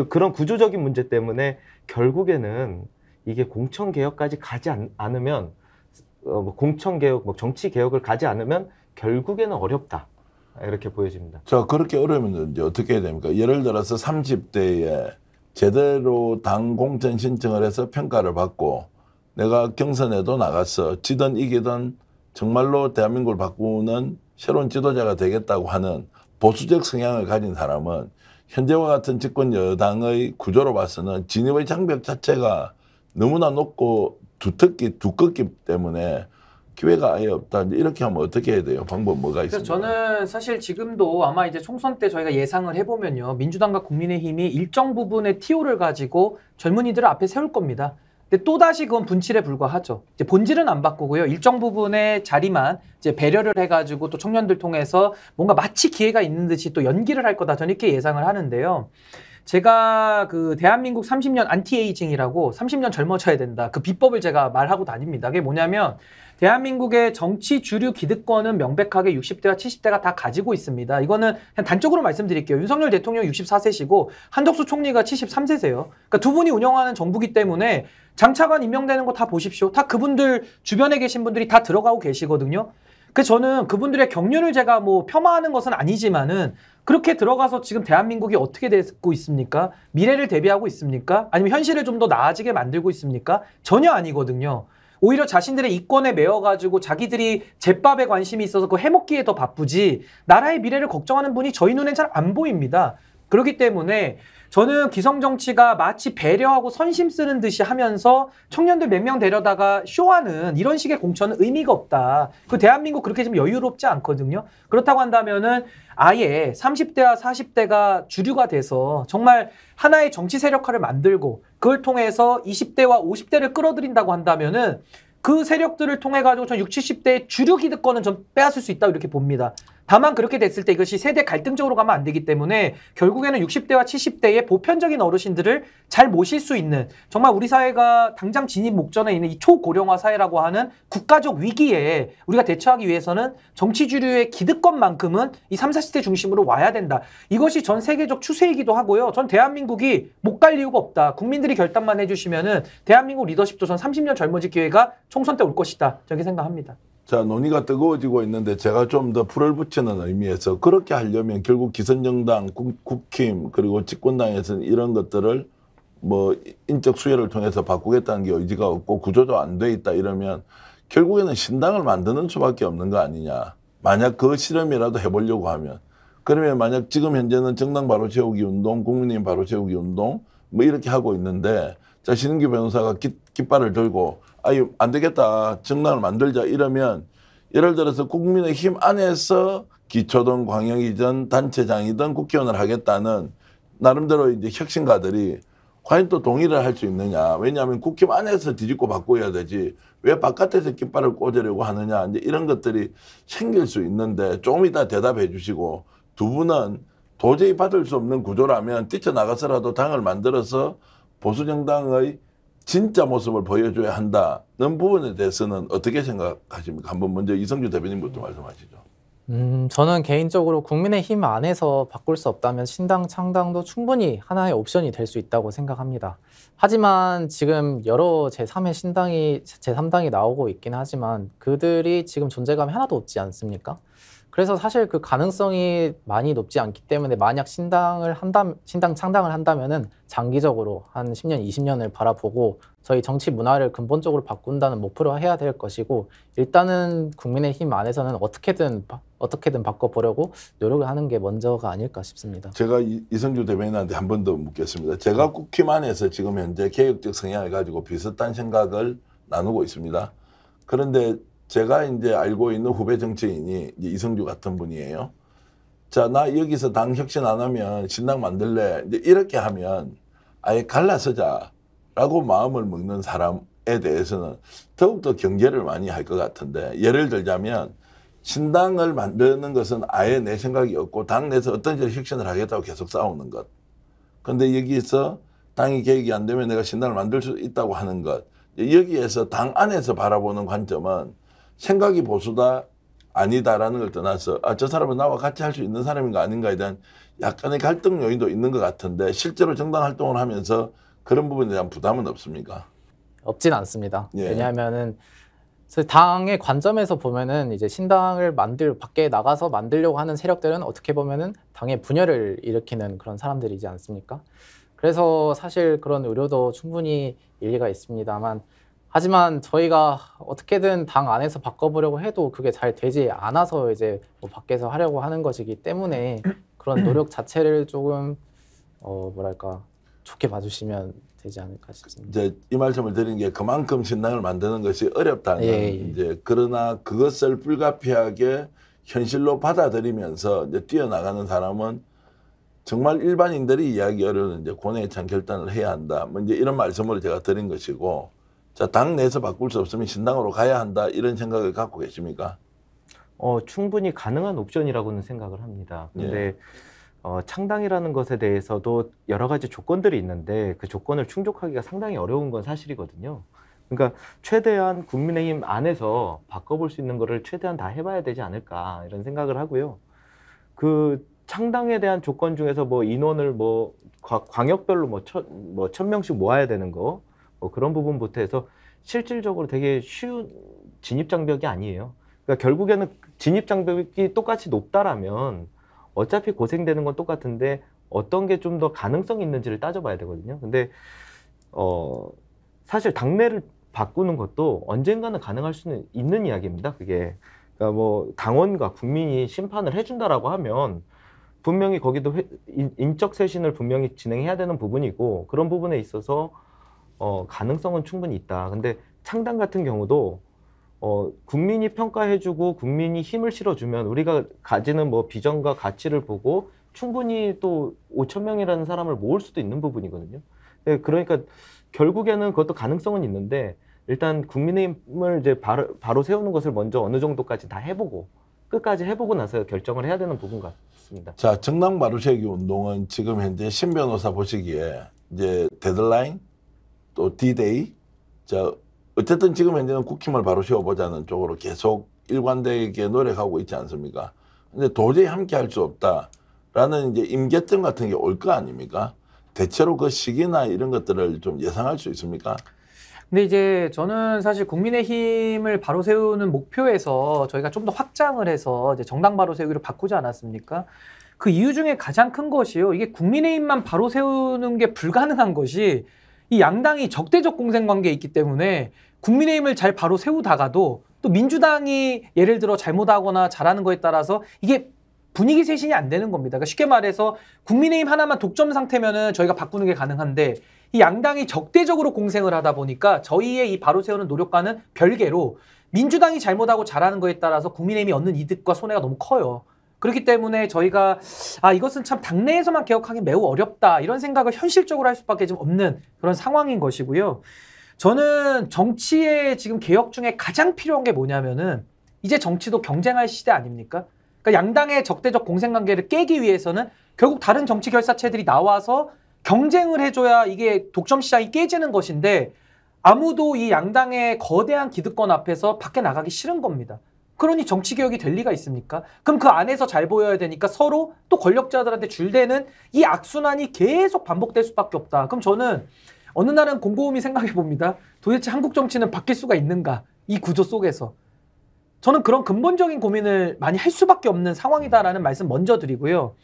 그런 구조적인 문제 때문에 결국에는 이게 공천 개혁까지 가지 않으면 공천 개혁, 뭐 정치 개혁을 가지 않으면 결국에는 어렵다, 이렇게 보여집니다. 자, 그렇게 어려우면 이제 어떻게 해야 됩니까? 예를 들어서 30대에 제대로 당 공천 신청을 해서 평가를 받고 내가 경선에도 나갔어. 지든 이기든 정말로 대한민국을 바꾸는 새로운 지도자가 되겠다고 하는 보수적 성향을 가진 사람은 현재와 같은 집권 여당의 구조로 봐서는 진입의 장벽 자체가 너무나 높고 두껍기 때문에 기회가 아예 없다. 이렇게 하면 어떻게 해야 돼요? 방법 뭐가 있습니까? 저는 사실 지금도 아마 이제 총선 때 저희가 예상을 해보면요, 민주당과 국민의힘이 일정 부분의 TO를 가지고 젊은이들을 앞에 세울 겁니다. 근데 또다시 그건 분칠에 불과하죠. 이제 본질은 안 바꾸고요. 일정 부분의 자리만 이제 배려를 해가지고 또 청년들 통해서 뭔가 마치 기회가 있는 듯이 또 연기를 할 거다. 저는 이렇게 예상을 하는데요. 제가 그 대한민국 30년 안티에이징이라고 30년 젊어져야 된다. 그 비법을 제가 말하고 다닙니다. 그게 뭐냐면 대한민국의 정치 주류 기득권은 명백하게 60대와 70대가 다 가지고 있습니다. 이거는 그냥 단적으로 말씀드릴게요. 윤석열 대통령 64세시고 한덕수 총리가 73세세요. 그러니까 두 분이 운영하는 정부기 때문에 장차관 임명되는 거 다 보십시오. 다 그분들 주변에 계신 분들이 다 들어가고 계시거든요. 그래서 저는 그분들의 경륜을 제가 뭐 폄하하는 것은 아니지만은 그렇게 들어가서 지금 대한민국이 어떻게 되고 있습니까? 미래를 대비하고 있습니까? 아니면 현실을 좀 더 나아지게 만들고 있습니까? 전혀 아니거든요. 오히려 자신들의 이권에 매여가지고 자기들이 제밥에 관심이 있어서 그 해먹기에 더 바쁘지 나라의 미래를 걱정하는 분이 저희 눈엔 잘 안 보입니다. 그렇기 때문에 저는 기성정치가 마치 배려하고 선심 쓰는 듯이 하면서 청년들 몇 명 데려다가 쇼하는 이런 식의 공천은 의미가 없다. 그 대한민국 그렇게 좀 여유롭지 않거든요. 그렇다고 한다면은 아예 30대와 40대가 주류가 돼서 정말 하나의 정치 세력화를 만들고 그걸 통해서 20대와 50대를 끌어들인다고 한다면은 그 세력들을 통해 가지고 전 60, 70대의 주류 기득권은 좀 빼앗을 수 있다 이렇게 봅니다. 다만 그렇게 됐을 때 이것이 세대 갈등적으로 가면 안 되기 때문에 결국에는 60대와 70대의 보편적인 어르신들을 잘 모실 수 있는, 정말 우리 사회가 당장 진입 목전에 있는 이 초고령화 사회라고 하는 국가적 위기에 우리가 대처하기 위해서는 정치 주류의 기득권만큼은 이 3, 40대 중심으로 와야 된다. 이것이 전 세계적 추세이기도 하고요. 전 대한민국이 못 갈 이유가 없다. 국민들이 결단만 해주시면은 대한민국 리더십도 전 30년 젊어질 기회가 총선 때 올 것이다. 저렇게 생각합니다. 자, 논의가 뜨거워지고 있는데 제가 좀 더 불을 붙이는 의미에서 그렇게 하려면 결국 기성정당, 국힘 그리고 집권당에서는 이런 것들을 뭐 인적 수혜를 통해서 바꾸겠다는 게 의지가 없고 구조도 안 돼 있다 이러면 결국에는 신당을 만드는 수밖에 없는 거 아니냐. 만약 그 실험이라도 해보려고 하면. 그러면 만약 지금 현재는 정당 바로 세우기 운동, 국민의힘 바로 세우기 운동 뭐 이렇게 하고 있는데, 자, 신은규 변호사가 깃발을 들고 아유 안 되겠다 정당을 만들자 이러면 예를 들어서 국민의힘 안에서 기초든 광역이든 단체장이든 국회의원을 하겠다는 나름대로 이제 혁신가들이 과연 또 동의를 할 수 있느냐. 왜냐하면 국힘 안에서 뒤집고 바꿔야 되지 왜 바깥에서 깃발을 꽂으려고 하느냐. 이제 이런 것들이 생길 수 있는데 조금 이따 대답해 주시고, 두 분은 도저히 받을 수 없는 구조라면 뛰쳐나가서라도 당을 만들어서 보수정당의 진짜 모습을 보여줘야 한다는 부분에 대해서는 어떻게 생각하십니까? 한번 먼저 이성주 대표님부터 말씀하시죠. 저는 개인적으로 국민의힘 안에서 바꿀 수 없다면 신당 창당도 충분히 하나의 옵션이 될 수 있다고 생각합니다. 하지만 지금 여러 제3의 신당이, 제3당이 나오고 있긴 하지만 그들이 지금 존재감이 하나도 없지 않습니까? 그래서 사실 그 가능성이 많이 높지 않기 때문에 만약 신당 창당을 한다면은 장기적으로 한 10년, 20년을 바라보고 저희 정치 문화를 근본적으로 바꾼다는 목표로 해야 될 것이고, 일단은 국민의힘 안에서는 어떻게든 바꿔보려고 노력을 하는 게 먼저가 아닐까 싶습니다. 제가 이성주 대변인한테 한 번 더 묻겠습니다. 제가 국힘 안에서 지금 현재 개혁적 성향을 가지고 비슷한 생각을 나누고 있습니다. 그런데 제가 이제 알고 있는 후배 정치인이 이제 이성주 같은 분이에요. 자, 나 여기서 당 혁신 안 하면 신당 만들래. 이제 이렇게 하면 아예 갈라서자라고 마음을 먹는 사람 대해서는 더욱더 경계를 많이 할 것 같은데, 예를 들자면 신당을 만드는 것은 아예 내 생각이 없고 당 내에서 어떤 식으로 혁신을 하겠다고 계속 싸우는 것. 근데 여기서 당이 계획이 안 되면 내가 신당을 만들 수 있다고 하는 것. 여기에서 당 안에서 바라보는 관점은 생각이 보수다 아니다라는 걸 떠나서 저 사람은 나와 같이 할 수 있는 사람인가 아닌가에 대한 약간의 갈등 요인도 있는 것 같은데, 실제로 정당 활동을 하면서 그런 부분에 대한 부담은 없습니까? 없진 않습니다. 예. 왜냐하면은 당의 관점에서 보면은 이제 신당을 밖에 나가서 만들려고 하는 세력들은 어떻게 보면은 당의 분열을 일으키는 그런 사람들이지 않습니까? 그래서 사실 그런 우려도 충분히 일리가 있습니다만, 하지만 저희가 어떻게든 당 안에서 바꿔보려고 해도 그게 잘 되지 않아서 이제 뭐 밖에서 하려고 하는 것이기 때문에 그런 노력 자체를 조금 뭐랄까 좋게 봐주시면 되지 않을까 싶습니다. 이제 이 말씀을 드린 게 그만큼 신당을 만드는 것이 어렵다는 예. 그러나 그것을 불가피하게 현실로 받아들이면서 이제 뛰어나가는 사람은 정말 일반인들이 이야기 어려운 이제 고뇌찬 결단을 해야 한다. 뭐 이제 이런 말씀으로 제가 드린 것이고, 자, 당 내에서 바꿀 수 없으면 신당으로 가야 한다, 이런 생각을 갖고 계십니까? 충분히 가능한 옵션이라고는 생각을 합니다. 근데 예. 창당이라는 것에 대해서도 여러 가지 조건들이 있는데 그 조건을 충족하기가 상당히 어려운 건 사실이거든요. 그러니까 최대한 국민의힘 안에서 바꿔볼 수 있는 거를 최대한 다 해봐야 되지 않을까, 이런 생각을 하고요. 그 창당에 대한 조건 중에서 뭐 인원을 뭐 광역별로 뭐 1000명씩 모아야 되는 거, 뭐 그런 부분부터 해서 실질적으로 되게 쉬운 진입 장벽이 아니에요. 그러니까 결국에는 진입 장벽이 똑같이 높다라면 어차피 고생되는 건 똑같은데 어떤 게 좀 더 가능성이 있는지를 따져봐야 되거든요. 근데 사실 당내를 바꾸는 것도 언젠가는 가능할 수는 있는 이야기입니다. 그게 그러니까 뭐 당원과 국민이 심판을 해준다라고 하면 분명히 거기도 인적 쇄신을 분명히 진행해야 되는 부분이고, 그런 부분에 있어서 가능성은 충분히 있다. 근데 창당 같은 경우도 국민이 평가해주고 국민이 힘을 실어주면 우리가 가지는 뭐 비전과 가치를 보고 충분히 또 5,000명이라는 사람을 모을 수도 있는 부분이거든요. 그러니까 결국에는 그것도 가능성은 있는데, 일단 국민의힘을 이제 바로 세우는 것을 먼저 어느 정도까지 다 해보고 끝까지 해보고 나서 결정을 해야 되는 부분 같습니다. 자, 정당 바로 세우기 운동은 지금 현재 신 변호사 보시기에 이제 데드라인 또 D-Day, 자, 어쨌든 지금 현재는 국힘을 바로 세워보자는 쪽으로 계속 일관되게 노력하고 있지 않습니까? 근데 도저히 함께 할 수 없다라는 이제 임계점 같은 게 올 거 아닙니까? 대체로 그 시기나 이런 것들을 좀 예상할 수 있습니까? 근데 이제 저는 사실 국민의힘을 바로 세우는 목표에서 저희가 좀 더 확장을 해서 이제 정당 바로 세우기로 바꾸지 않았습니까? 그 이유 중에 가장 큰 것이요, 이게 국민의힘만 바로 세우는 게 불가능한 것이 이 양당이 적대적 공생관계에 있기 때문에 국민의힘을 잘 바로 세우다가도 또 민주당이 예를 들어 잘못하거나 잘하는 거에 따라서 이게 분위기 쇄신이 안 되는 겁니다. 그러니까 쉽게 말해서 국민의힘 하나만 독점 상태면은 저희가 바꾸는 게 가능한데, 이 양당이 적대적으로 공생을 하다 보니까 저희의 이 바로 세우는 노력과는 별개로 민주당이 잘못하고 잘하는 거에 따라서 국민의힘이 얻는 이득과 손해가 너무 커요. 그렇기 때문에 저희가 이것은 참 당내에서만 개혁하기 매우 어렵다, 이런 생각을 현실적으로 할 수밖에 좀 없는 그런 상황인 것이고요. 저는 정치의 지금 개혁 중에 가장 필요한 게 뭐냐면은 이제 정치도 경쟁할 시대 아닙니까? 그러니까 양당의 적대적 공생관계를 깨기 위해서는 결국 다른 정치 결사체들이 나와서 경쟁을 해줘야 이게 독점 시장이 깨지는 것인데, 아무도 이 양당의 거대한 기득권 앞에서 밖에 나가기 싫은 겁니다. 그러니 정치개혁이 될 리가 있습니까? 그럼 그 안에서 잘 보여야 되니까 서로 또 권력자들한테 줄대는 이 악순환이 계속 반복될 수밖에 없다. 그럼 저는 어느 날은 곰곰이 생각해 봅니다. 도대체 한국 정치는 바뀔 수가 있는가? 이 구조 속에서. 저는 그런 근본적인 고민을 많이 할 수밖에 없는 상황이다라는 말씀 먼저 드리고요.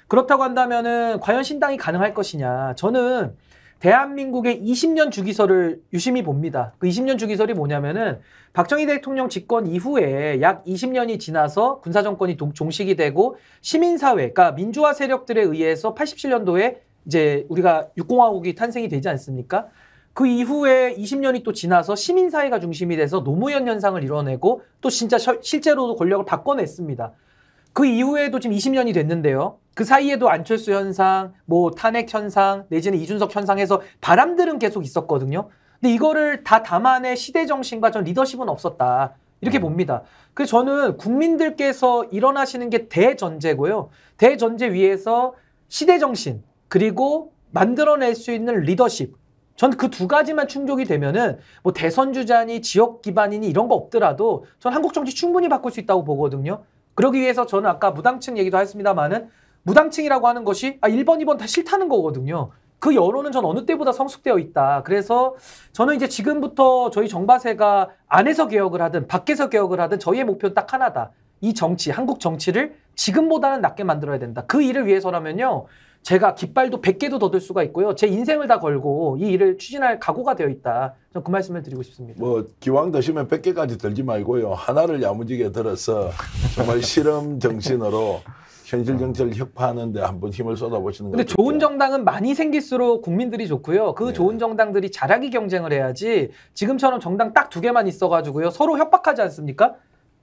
그렇다고 한다면은 과연 신당이 가능할 것이냐? 저는 대한민국의 20년 주기설을 유심히 봅니다. 그 20년 주기설이 뭐냐면은 박정희 대통령 집권 이후에 약 20년이 지나서 군사정권이 종식이 되고 시민사회, 그러니까 민주화 세력들에 의해서 87년도에 이제 우리가 육공화국이 탄생이 되지 않습니까? 그 이후에 20년이 또 지나서 시민사회가 중심이 돼서 노무현 현상을 이뤄내고 또 진짜 실제로도 권력을 바꿔냈습니다. 그 이후에도 지금 20년이 됐는데요. 그 사이에도 안철수 현상, 뭐 탄핵 현상, 내지는 이준석 현상에서 바람들은 계속 있었거든요. 근데 이거를 다 담아낼 시대 정신과 전 리더십은 없었다. 이렇게 봅니다. 그래서 저는 국민들께서 일어나시는 게 대전제고요. 대전제 위에서 시대 정신 그리고 만들어낼 수 있는 리더십. 전 그 두 가지만 충족이 되면은 뭐 대선 주자니 지역 기반이니 이런 거 없더라도 전 한국 정치 충분히 바꿀 수 있다고 보거든요. 그러기 위해서 저는 아까 무당층 얘기도 했습니다만은 무당층이라고 하는 것이 1번, 2번 다 싫다는 거거든요. 그 여론은 전 어느 때보다 성숙되어 있다. 그래서 저는 이제 지금부터 저희 정바세가 안에서 개혁을 하든 밖에서 개혁을 하든 저희의 목표는 딱 하나다. 이 정치, 한국 정치를 지금보다는 낫게 만들어야 된다. 그 일을 위해서라면요. 제가 깃발도 100개도 더 들 수가 있고요. 제 인생을 다 걸고 이 일을 추진할 각오가 되어 있다. 저는 그 말씀을 드리고 싶습니다. 뭐 기왕 드시면 100개까지 들지 말고요. 하나를 야무지게 들어서 정말 실험 정신으로 현실 정치를 혁파하는 데 한번 힘을 쏟아보시는 거죠. 근데 좋은 정당은 많이 생길수록 국민들이 좋고요. 그 좋은 정당들이 잘하기 경쟁을 해야지 지금처럼 정당 딱 2개만 있어가지고요. 서로 협박하지 않습니까?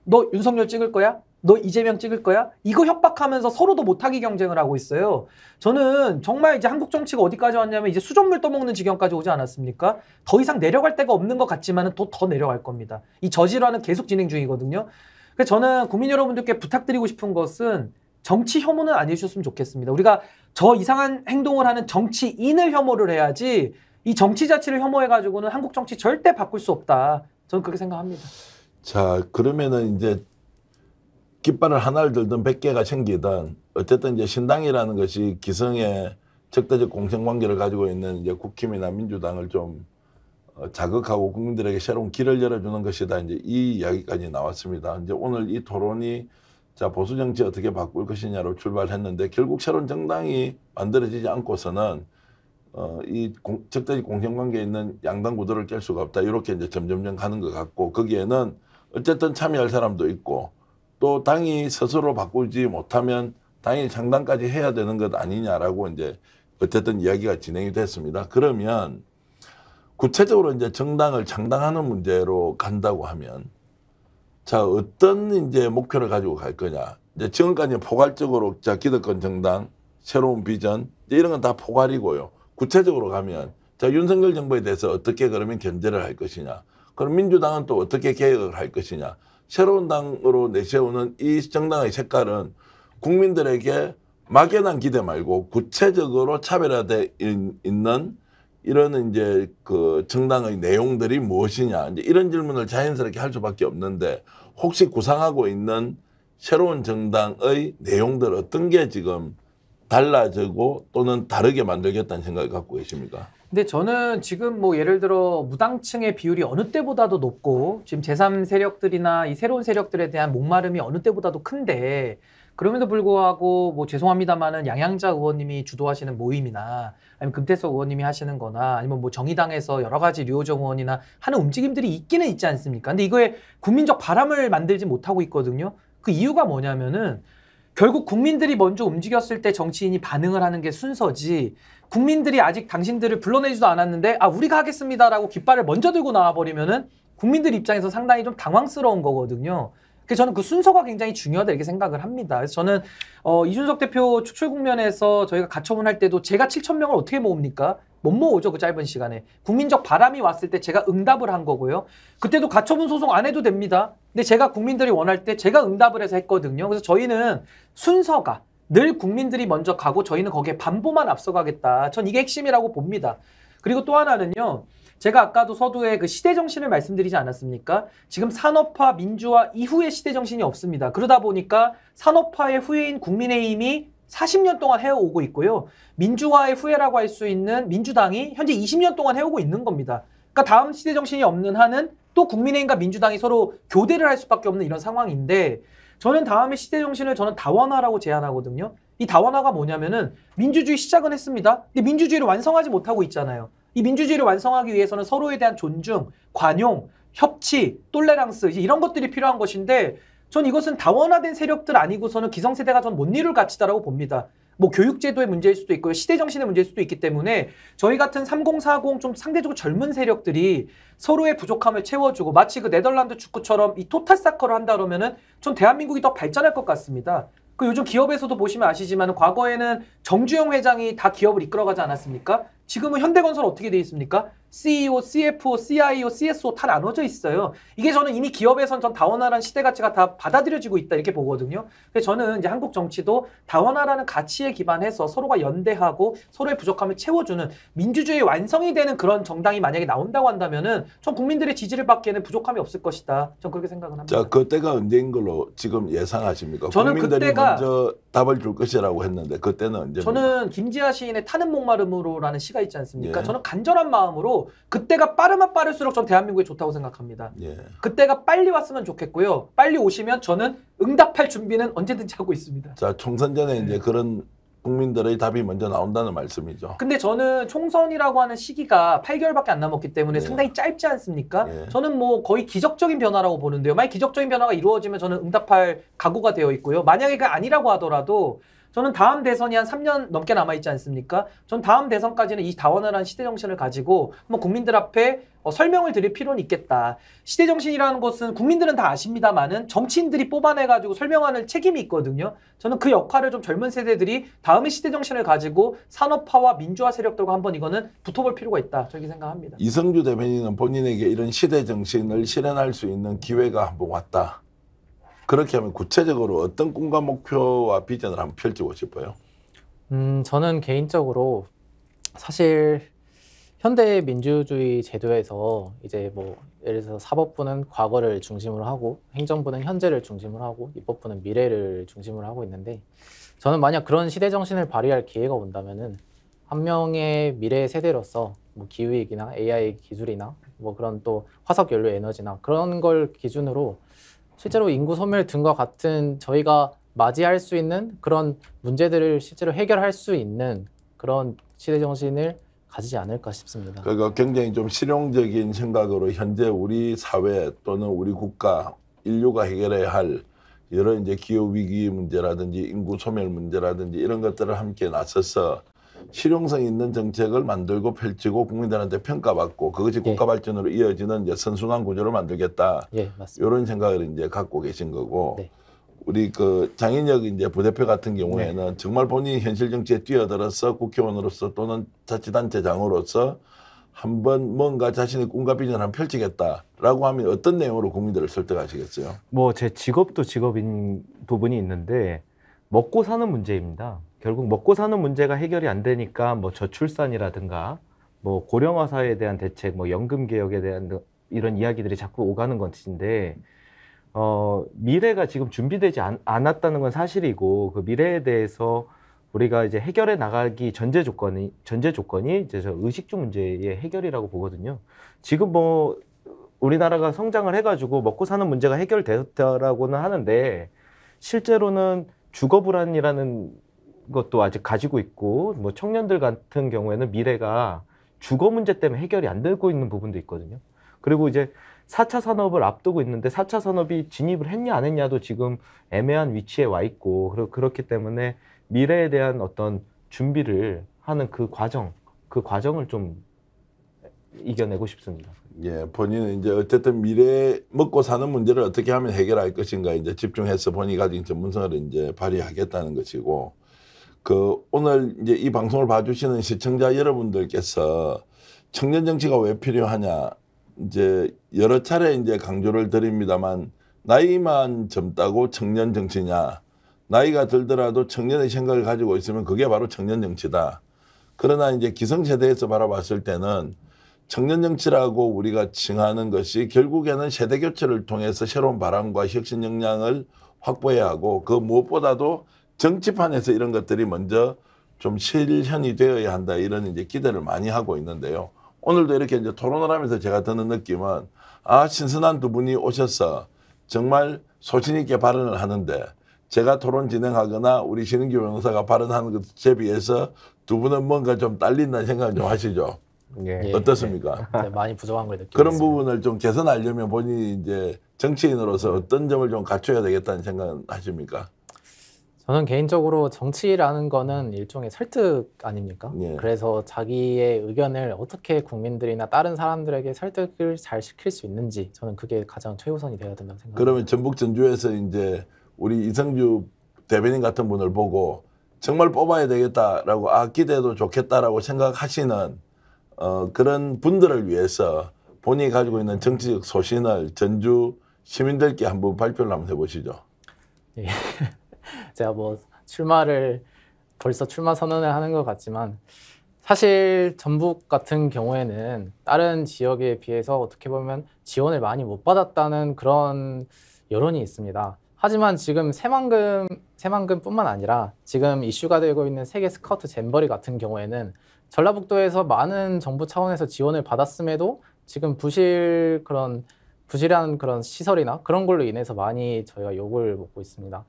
너 윤석열 찍을 거야? 너 이재명 찍을 거야? 이거 협박하면서 서로도 못하기 경쟁을 하고 있어요. 저는 정말 이제 한국 정치가 어디까지 왔냐면 이제 수돗물 떠먹는 지경까지 오지 않았습니까? 더 이상 내려갈 데가 없는 것 같지만은 또 더 내려갈 겁니다. 이 저질화는 계속 진행 중이거든요. 그래서 저는 국민 여러분들께 부탁드리고 싶은 것은 정치 혐오는 안 해주셨으면 좋겠습니다. 우리가 저 이상한 행동을 하는 정치인을 혐오를 해야지 이 정치 자체를 혐오해가지고는 한국 정치 절대 바꿀 수 없다. 저는 그렇게 생각합니다. 자, 그러면은 이제 깃발을 하나를 들든 100개가 생기든 어쨌든 이제 신당이라는 것이 기성의 적대적 공생관계를 가지고 있는 이제 국힘이나 민주당을 좀 자극하고 국민들에게 새로운 길을 열어주는 것이다. 이제 이 이야기까지 나왔습니다. 이제 오늘 이 토론이 자, 보수 정치 어떻게 바꿀 것이냐로 출발했는데 결국 새로운 정당이 만들어지지 않고서는 이 적대적 공생관계에 있는 양당 구도를 깰 수가 없다. 이렇게 이제 점점점 가는 것 같고 거기에는 어쨌든 참여할 사람도 있고 또 당이 스스로 바꾸지 못하면 당일 창당까지 해야 되는 것 아니냐라고 이제 어쨌든 이야기가 진행이 됐습니다. 그러면 구체적으로 이제 정당을 창당하는 문제로 간다고 하면 자, 어떤 이제 목표를 가지고 갈 거냐. 이제 지금까지 포괄적으로 자, 기득권 정당, 새로운 비전, 이런 건 다 포괄이고요. 구체적으로 가면 자, 윤석열 정부에 대해서 어떻게 그러면 견제를 할 것이냐. 그럼 민주당은 또 어떻게 개혁을 할 것이냐. 새로운 당으로 내세우는 이 정당의 색깔은 국민들에게 막연한 기대 말고 구체적으로 차별화돼 있는 이런 이제 그 정당의 내용들이 무엇이냐. 이제 이런 질문을 자연스럽게 할 수밖에 없는데 혹시 구상하고 있는 새로운 정당의 내용들 어떤 게 지금 달라지고 또는 다르게 만들겠다는 생각을 갖고 계십니까? 근데 저는 지금 뭐 예를 들어 무당층의 비율이 어느 때보다도 높고 지금 제3 세력들이나 이 새로운 세력들에 대한 목마름이 어느 때보다도 큰데 그럼에도 불구하고 뭐 죄송합니다만은 양양자 의원님이 주도하시는 모임이나 아니면 금태섭 의원님이 하시는 거나 아니면 뭐 정의당에서 여러 가지 류호정 의원이나 하는 움직임들이 있기는 있지 않습니까? 근데 이거에 국민적 바람을 만들지 못하고 있거든요. 그 이유가 뭐냐면은 결국 국민들이 먼저 움직였을 때 정치인이 반응을 하는 게 순서지 국민들이 아직 당신들을 불러내지도 않았는데 우리가 하겠습니다라고 깃발을 먼저 들고 나와버리면은 국민들 입장에서 상당히 좀 당황스러운 거거든요. 그래서 저는 그 순서가 굉장히 중요하다 이렇게 생각을 합니다. 그래서 저는 이준석 대표 축출 국면에서 저희가 가처분할 때도 제가 7,000명을 어떻게 모읍니까? 못 모으죠, 그 짧은 시간에. 국민적 바람이 왔을 때 제가 응답을 한 거고요. 그때도 가처분 소송 안 해도 됩니다. 근데 제가 국민들이 원할 때 제가 응답을 해서 했거든요. 그래서 저희는 순서가 늘 국민들이 먼저 가고 저희는 거기에 반보만 앞서가겠다. 전 이게 핵심이라고 봅니다. 그리고 또 하나는요. 제가 아까도 서두에 그 시대정신을 말씀드리지 않았습니까? 지금 산업화, 민주화 이후의 시대정신이 없습니다. 그러다 보니까 산업화의 후예인 국민의힘이 40년 동안 해오고 있고요. 민주화의 후예라고 할 수 있는 민주당이 현재 20년 동안 해오고 있는 겁니다. 그러니까 다음 시대정신이 없는 한은 또 국민의힘과 민주당이 서로 교대를 할 수밖에 없는 이런 상황인데 저는 다음의 시대정신을 저는 다원화라고 제안하거든요. 이 다원화가 뭐냐면은 민주주의 시작은 했습니다. 근데 민주주의를 완성하지 못하고 있잖아요. 이 민주주의를 완성하기 위해서는 서로에 대한 존중, 관용, 협치, 톨레랑스 이런 것들이 필요한 것인데 전 이것은 다원화된 세력들 아니고서는 기성세대가 전 못 이룰 가치다라고 봅니다. 뭐 교육제도의 문제일 수도 있고요. 시대정신의 문제일 수도 있기 때문에 저희 같은 3040 좀 상대적으로 젊은 세력들이 서로의 부족함을 채워주고 마치 그 네덜란드 축구처럼 이 토탈사커를 한다 그러면은 전 대한민국이 더 발전할 것 같습니다. 그 요즘 기업에서도 보시면 아시지만 과거에는 정주영 회장이 다 기업을 이끌어가지 않았습니까? 지금은 현대건설 어떻게 돼 있습니까? CEO, CFO, CIO, CSO 다 나눠져 있어요. 이게 저는 이미 기업에선 전 다원화라는 시대 가치가 다 받아들여지고 있다 이렇게 보거든요. 그래서 저는 이제 한국 정치도 다원화라는 가치에 기반해서 서로가 연대하고 서로의 부족함을 채워주는 민주주의 완성이 되는 그런 정당이 만약에 나온다고 한다면은 전 국민들의 지지를 받기에는 부족함이 없을 것이다. 전 그렇게 생각을 합니다. 자, 그때가 언제인 걸로 지금 예상하십니까? 저는 국민들이 그때가 먼저 답을 줄 것이라고 했는데 그때는 언제입니까? 저는 김지아 시인의 타는 목마름으로라는 시가 있지 않습니까? 예. 저는 간절한 마음으로 그때가 빠르면 빠를수록 전 대한민국에 좋다고 생각합니다. 예. 그때가 빨리 왔으면 좋겠고요. 빨리 오시면 저는 응답할 준비는 언제든지 하고 있습니다. 자, 총선 전에 네. 이제 그런 국민들의 답이 먼저 나온다는 말씀이죠. 근데 저는 총선이라고 하는 시기가 8개월밖에 안 남았기 때문에 예. 상당히 짧지 않습니까? 예. 저는 뭐 거의 기적적인 변화라고 보는데요. 만약 기적적인 변화가 이루어지면 저는 응답할 각오가 되어 있고요. 만약에 그게 아니라고 하더라도 저는 다음 대선이 한 3년 넘게 남아있지 않습니까? 전 다음 대선까지는 이 다원화라는 시대정신을 가지고 한번 국민들 앞에 설명을 드릴 필요는 있겠다. 시대정신이라는 것은 국민들은 다 아십니다만은 정치인들이 뽑아내가지고 설명하는 책임이 있거든요. 저는 그 역할을 좀 젊은 세대들이 다음의 시대정신을 가지고 산업화와 민주화 세력들과 한번 이거는 붙어볼 필요가 있다. 저렇게 생각합니다. 이성주 대변인은 본인에게 이런 시대 정신을 실현할 수 있는 기회가 한번 왔다. 그렇게 하면 구체적으로 어떤 꿈과 목표와 비전을 한번 펼치고 싶어요? 저는 개인적으로 사실 현대 민주주의 제도에서 이제 뭐 예를 들어서 사법부는 과거를 중심으로 하고 행정부는 현재를 중심으로 하고 입법부는 미래를 중심으로 하고 있는데 저는 만약 그런 시대 정신을 발휘할 기회가 온다면은 한 명의 미래 세대로서 뭐 기후위기나 AI 기술이나 뭐 그런 또 화석 연료 에너지나 그런 걸 기준으로 실제로 인구 소멸 등과 같은 저희가 맞이할 수 있는 그런 문제들을 실제로 해결할 수 있는 그런 시대 정신을 가지지 않을까 싶습니다. 그러니까 굉장히 좀 실용적인 생각으로 현재 우리 사회 또는 우리 국가, 인류가 해결해야 할 여러 이제 기후 위기 문제라든지 인구 소멸 문제라든지 이런 것들을 함께 나서서 실용성 있는 정책을 만들고 펼치고 국민들한테 평가받고 그것이 국가 발전으로 이어지는 이제 선순환 구조를 만들겠다. 예, 맞습니다. 이런 생각을 이제 갖고 계신 거고. 네. 우리 그 장인혁 이제 부대표 같은 경우에는 정말 본인이 현실 정치에 뛰어들어서 국회의원으로서 또는 자치단체장으로서 한번 뭔가 자신의 꿈과 비전을 한번 펼치겠다라고 하면 어떤 내용으로 국민들을 설득하시겠어요? 뭐 제 직업도 직업인 부분이 있는데 먹고 사는 문제입니다. 결국 먹고 사는 문제가 해결이 안 되니까 뭐 저출산이라든가 뭐 고령화 사회에 대한 대책, 뭐 연금 개혁에 대한 이런 이야기들이 자꾸 오가는 것인데 미래가 지금 준비되지 않았다는 건 사실이고 그 미래에 대해서 우리가 이제 해결해 나가기 전제 조건이 이제 저 의식주 문제의 해결이라고 보거든요. 지금 뭐 우리나라가 성장을 해가지고 먹고 사는 문제가 해결되었다라고는 하는데 실제로는 주거 불안이라는 것도 아직 가지고 있고 뭐 청년들 같은 경우에는 미래가 주거 문제 때문에 해결이 안 되고 있는 부분도 있거든요. 그리고 이제 4차 산업을 앞두고 있는데 4차 산업이 진입을 했냐 안 했냐도 지금 애매한 위치에 와 있고 그렇기 때문에 미래에 대한 어떤 준비를 하는 그 과정을 좀 이겨내고 싶습니다. 예, 본인은 이제 어쨌든 미래 먹고 사는 문제를 어떻게 하면 해결할 것인가 이제 집중해서 본인이 가진 전문성을 이제 발휘하겠다는 것이고, 그 오늘 이제 이 방송을 봐주시는 시청자 여러분들께서 청년 정치가 왜 필요하냐 이제 여러 차례 이제 강조를 드립니다만 나이만 젊다고 청년 정치냐? 나이가 들더라도 청년의 생각을 가지고 있으면 그게 바로 청년 정치다. 그러나 이제 기성세대에서 바라봤을 때는 청년 정치라고 우리가 칭하는 것이 결국에는 세대 교체를 통해서 새로운 바람과 혁신 역량을 확보해야 하고 그 무엇보다도 정치판에서 이런 것들이 먼저 좀 실현이 되어야 한다 이런 이제 기대를 많이 하고 있는데요. 오늘도 이렇게 이제 토론을 하면서 제가 드는 느낌은 신선한 두 분이 오셔서 정말 소신 있게 발언을 하는데 제가 토론 진행하거나 우리 신은규 변호사가 발언하는 것에 비해서 두 분은 뭔가 좀 딸린다는 생각을 좀 하시죠. 예. 어떻습니까? 네, 많이 부족한 걸 느끼고 그런 있습니다. 부분을 좀 개선하려면 본인이 이제 정치인으로서 어떤 점을 좀 갖춰야 되겠다는 생각은 하십니까? 저는 개인적으로 정치라는 거는 일종의 설득 아닙니까? 예. 그래서 자기의 의견을 어떻게 국민들이나 다른 사람들에게 설득을 잘 시킬 수 있는지 저는 그게 가장 최우선이 되어야 된다고 생각합니다. 그러면 전북 전주에서 이제 우리 이성주 대변인 같은 분을 보고 정말 뽑아야 되겠다라고 기대도 좋겠다라고 생각하시는 그런 분들을 위해서 본인이 가지고 있는 정치적 소신을 전주 시민들께 한번 발표를 한번 해보시죠. 예. 제가 뭐 벌써 출마 선언을 하는 것 같지만 사실 전북 같은 경우에는 다른 지역에 비해서 어떻게 보면 지원을 많이 못 받았다는 그런 여론이 있습니다. 하지만 지금 새만금뿐만 아니라 지금 이슈가 되고 있는 세계 스카우트 잼버리 같은 경우에는 전라북도에서 많은 정부 차원에서 지원을 받았음에도 지금 부실한 그런 시설이나 그런 걸로 인해서 많이 저희가 욕을 먹고 있습니다.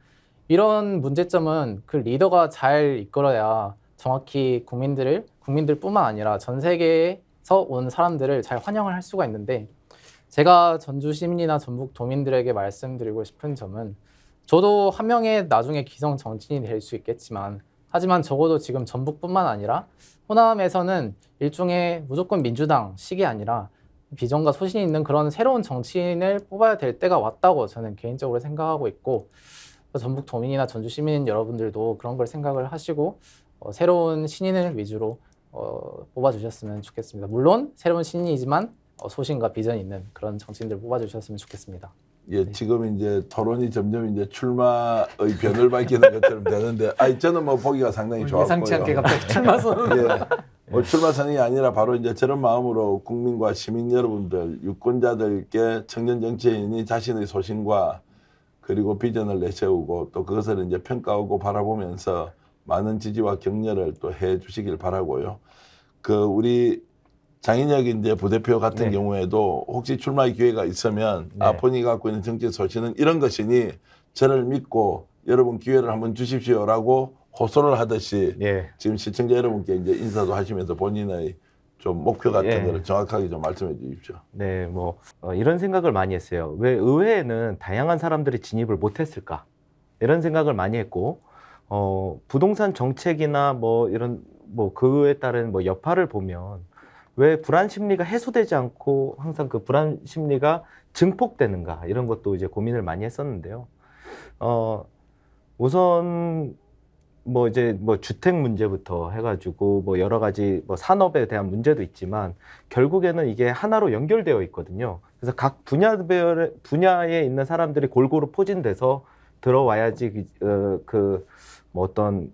이런 문제점은 그 리더가 잘 이끌어야 정확히 국민들뿐만 아니라 전 세계에서 온 사람들을 잘 환영을 할 수가 있는데, 제가 전주 시민이나 전북 도민들에게 말씀드리고 싶은 점은, 저도 한 명의 나중에 기성 정치인이 될 수 있겠지만, 하지만 적어도 지금 전북뿐만 아니라 호남에서는 일종의 무조건 민주당식이 아니라 비전과 소신이 있는 그런 새로운 정치인을 뽑아야 될 때가 왔다고 저는 개인적으로 생각하고 있고, 전북 도민이나 전주 시민 여러분들도 그런 걸 생각을 하시고 새로운 신인을 위주로 뽑아주셨으면 좋겠습니다. 물론 새로운 신인이지만 소신과 비전이 있는 그런 정치인들 뽑아주셨으면 좋겠습니다. 예, 네. 지금 이제 토론이 점점 이제 출마의 변을 밝히는 것처럼 되는데, 저는 뭐 보기가 상당히 좋았고요. 예상치 않게 갑자기 출마 선언. 예, 뭐 출마 선언이 아니라 바로 이제 저런 마음으로 국민과 시민 여러분들, 유권자들께 청년 정치인이 자신의 소신과 그리고 비전을 내세우고 또 그것을 이제 평가하고 바라보면서 많은 지지와 격려를 또 해주시길 바라고요. 우리 장인혁 이제 부대표 같은 네. 경우에도 혹시 출마의 기회가 있으면 네. 본인이 갖고 있는 정치 소신은 이런 것이니 저를 믿고 여러분 기회를 한번 주십시오라고 호소를 하듯이 예. 지금 시청자 여러분께 이제 인사도 하시면서 본인의 좀 목표 같은 예. 거를 정확하게 좀 말씀해 주십시오. 네, 뭐 이런 생각을 많이 했어요. 왜 의회에는 다양한 사람들이 진입을 못했을까? 이런 생각을 많이 했고, 부동산 정책이나 뭐 이런 뭐 그에 따른 뭐 여파를 보면 왜 불안 심리가 해소되지 않고 항상 그 불안 심리가 증폭되는가, 이런 것도 이제 고민을 많이 했었는데요. 우선 뭐 이제 뭐 주택 문제부터 해가지고 뭐 여러 가지 뭐 산업에 대한 문제도 있지만 결국에는 이게 하나로 연결되어 있거든요. 그래서 각 분야에 있는 사람들이 골고루 포진돼서 들어와야지 뭐 어떤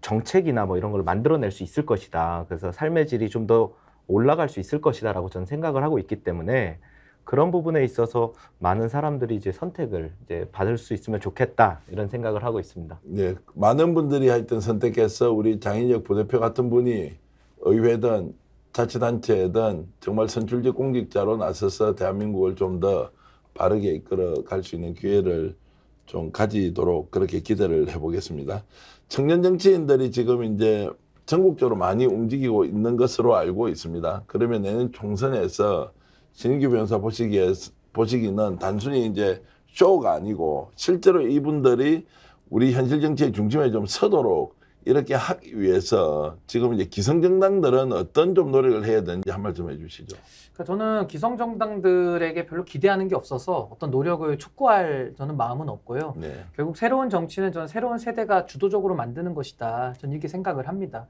정책이나 뭐 이런 걸 만들어낼 수 있을 것이다. 그래서 삶의 질이 좀 더 올라갈 수 있을 것이다라고 저는 생각을 하고 있기 때문에 그런 부분에 있어서 많은 사람들이 이제 선택을 이제 받을 수 있으면 좋겠다, 이런 생각을 하고 있습니다. 네, 많은 분들이 하여튼 선택해서 우리 장인혁 부대표 같은 분이 의회든 자치단체든 정말 선출직 공직자로 나서서 대한민국을 좀 더 바르게 이끌어 갈 수 있는 기회를 좀 가지도록 그렇게 기대를 해보겠습니다. 청년 정치인들이 지금 이제 전국적으로 많이 움직이고 있는 것으로 알고 있습니다. 그러면 내년 총선에서 신인규 변호사 보시기는 단순히 이제 쇼가 아니고 실제로 이분들이 우리 현실 정치의 중심에 좀 서도록 이렇게 하기 위해서 지금 이제 기성정당들은 어떤 좀 노력을 해야 되는지 한 말씀 해주시죠. 그러니까 저는 기성정당들에게 별로 기대하는 게 없어서 어떤 노력을 촉구할 저는 마음은 없고요. 네. 결국 새로운 정치는 저는 새로운 세대가 주도적으로 만드는 것이다. 저는 이렇게 생각을 합니다.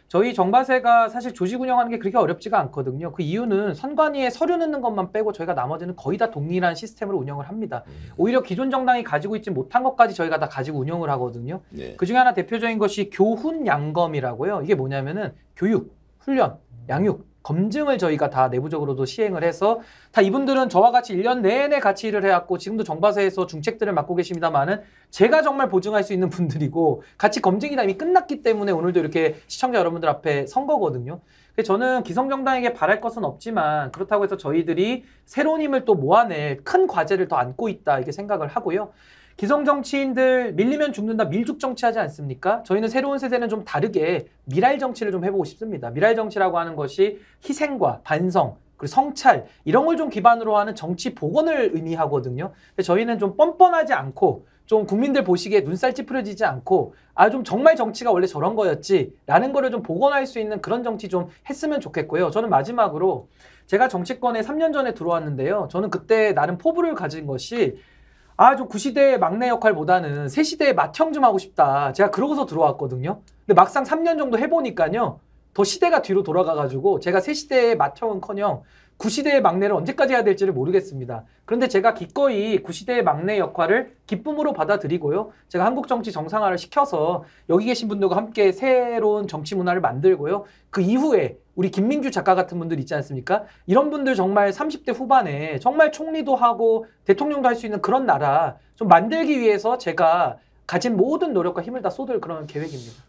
저희 정바세가 사실 조직 운영하는 게 그렇게 어렵지가 않거든요. 그 이유는 선관위에 서류 넣는 것만 빼고 저희가 나머지는 거의 다 동일한 시스템으로 운영을 합니다. 오히려 기존 정당이 가지고 있지 못한 것까지 저희가 다 가지고 운영을 하거든요. 네. 그 중에 하나 대표적인 것이 교훈양검이라고요. 이게 뭐냐면은 교육, 훈련, 양육, 검증을 저희가 다 내부적으로도 시행을 해서 다 이분들은 저와 같이 1년 내내 같이 일을 해왔고 지금도 정바세에서 중책들을 맡고 계십니다만은 제가 정말 보증할 수 있는 분들이고 같이 검증이 다 이미 끝났기 때문에 오늘도 이렇게 시청자 여러분들 앞에 선 거거든요. 저는 기성정당에게 바랄 것은 없지만 그렇다고 해서 저희들이 새로운 힘을 또 모아낼 큰 과제를 더 안고 있다, 이렇게 생각을 하고요. 기성정치인들 밀리면 죽는다, 밀죽 정치하지 않습니까? 저희는 새로운 세대는 좀 다르게 미랄 정치를 좀 해보고 싶습니다. 미랄 정치라고 하는 것이 희생과 반성, 그리고 성찰, 이런 걸 좀 기반으로 하는 정치 복원을 의미하거든요. 근데 저희는 좀 뻔뻔하지 않고 좀 국민들 보시기에 눈살 찌푸려지지 않고 좀 정말 정치가 원래 저런 거였지 라는 거를 좀 복원할 수 있는 그런 정치 좀 했으면 좋겠고요. 저는 마지막으로 제가 정치권에 3년 전에 들어왔는데요. 저는 그때 나름 포부를 가진 것이 좀 구시대의 막내 역할보다는 새시대의 맏형 좀 하고 싶다. 제가 그러고서 들어왔거든요. 근데 막상 3년 정도 해보니까요. 더 시대가 뒤로 돌아가가지고 제가 새시대의 맏형은커녕 구시대의 막내를 언제까지 해야 될지를 모르겠습니다. 그런데 제가 기꺼이 구시대의 막내 역할을 기쁨으로 받아들이고요. 제가 한국 정치 정상화를 시켜서 여기 계신 분들과 함께 새로운 정치 문화를 만들고요. 그 이후에 우리 김민규 작가 같은 분들 있지 않습니까? 이런 분들 정말 30대 후반에 정말 총리도 하고 대통령도 할 수 있는 그런 나라 좀 만들기 위해서 제가 가진 모든 노력과 힘을 다 쏟을 그런 계획입니다.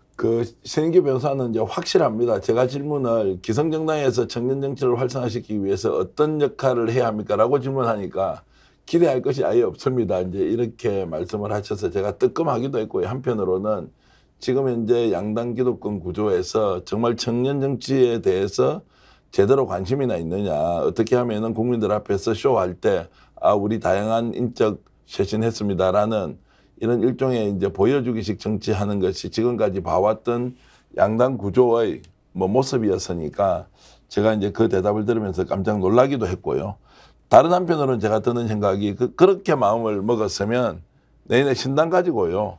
신인규 변호사는 이제 확실합니다. 제가 질문을 기성정당에서 청년 정치를 활성화시키기 위해서 어떤 역할을 해야 합니까? 라고 질문하니까 기대할 것이 아예 없습니다. 이제 이렇게 말씀을 하셔서 제가 뜨끔하기도 했고요. 한편으로는 지금 현재 양당 기득권 구조에서 정말 청년 정치에 대해서 제대로 관심이나 있느냐, 어떻게 하면은 국민들 앞에서 쇼할 때 우리 다양한 인적 쇄신했습니다라는 이런 일종의 이제 보여주기식 정치하는 것이 지금까지 봐왔던 양당 구조의 모습이었으니까 제가 이제 그 대답을 들으면서 깜짝 놀라기도 했고요. 다른 한편으로는 제가 드는 생각이 그렇게 마음을 먹었으면 내년에 신당 가지고요.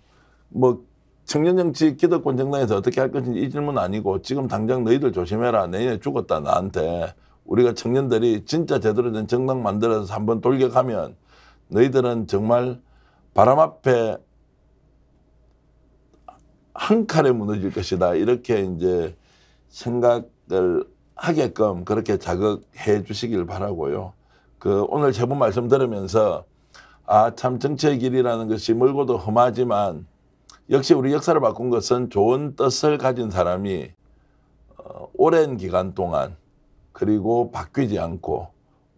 청년정치 기득권 정당에서 어떻게 할 것인지 이 질문 아니고 지금 당장 너희들 조심해라. 내년에 죽었다 나한테. 우리가 청년들이 진짜 제대로 된 정당 만들어서 한번 돌격하면 너희들은 정말 바람 앞에 한 칼에 무너질 것이다. 이렇게 이제 생각을 하게끔 그렇게 자극해 주시길 바라고요. 오늘 제보 말씀 들으면서 참 정치의 길이라는 것이 멀고도 험하지만 역시 우리 역사를 바꾼 것은 좋은 뜻을 가진 사람이 오랜 기간 동안 그리고 바뀌지 않고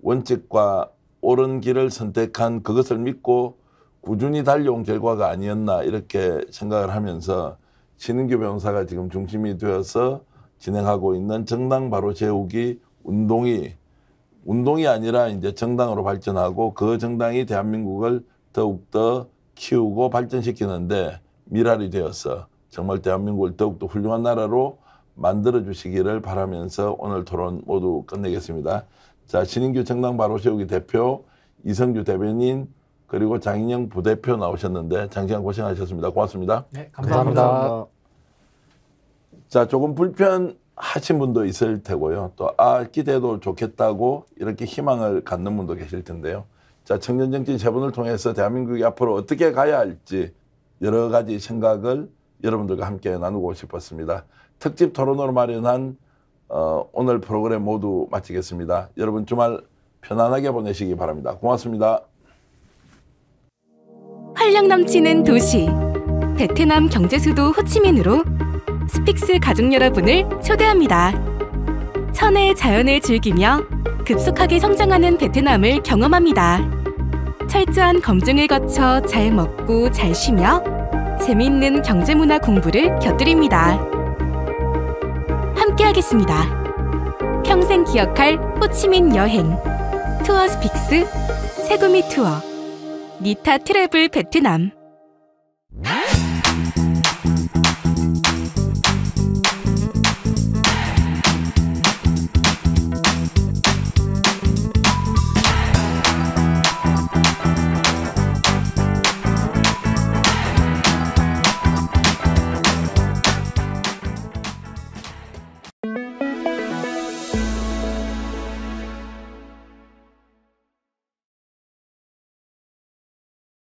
원칙과 옳은 길을 선택한 그것을 믿고 꾸준히 달려온 결과가 아니었나 이렇게 생각을 하면서 신인규 변호사가 지금 중심이 되어서 진행하고 있는 정당 바로 세우기 운동이 아니라 이제 정당으로 발전하고 그 정당이 대한민국을 더욱더 키우고 발전시키는데 미랄이 되어서 정말 대한민국을 더욱더 훌륭한 나라로 만들어 주시기를 바라면서 오늘 토론 모두 끝내겠습니다. 자, 신인규 정당 바로 세우기 대표, 이성규 대변인, 그리고 장인영 부대표 나오셨는데 장시간 고생하셨습니다. 고맙습니다. 네, 감사합니다. 자, 조금 불편하신 분도 있을 테고요. 또 기대도 좋겠다고 이렇게 희망을 갖는 분도 계실 텐데요. 자, 청년정치 세분을 통해서 대한민국이 앞으로 어떻게 가야 할지 여러 가지 생각을 여러분들과 함께 나누고 싶었습니다. 특집 토론으로 마련한 오늘 프로그램 모두 마치겠습니다. 여러분 주말 편안하게 보내시기 바랍니다. 고맙습니다. 활력 넘치는 도시 베트남 경제 수도 호치민으로 스픽스 가족 여러분을 초대합니다. 천혜의 자연을 즐기며 급속하게 성장하는 베트남을 경험합니다. 철저한 검증을 거쳐 잘 먹고 잘 쉬며 재미있는 경제문화 공부를 곁들입니다. 함께하겠습니다. 평생 기억할 호치민 여행 투어 스픽스 세구미 투어 니타 트래블 베트남.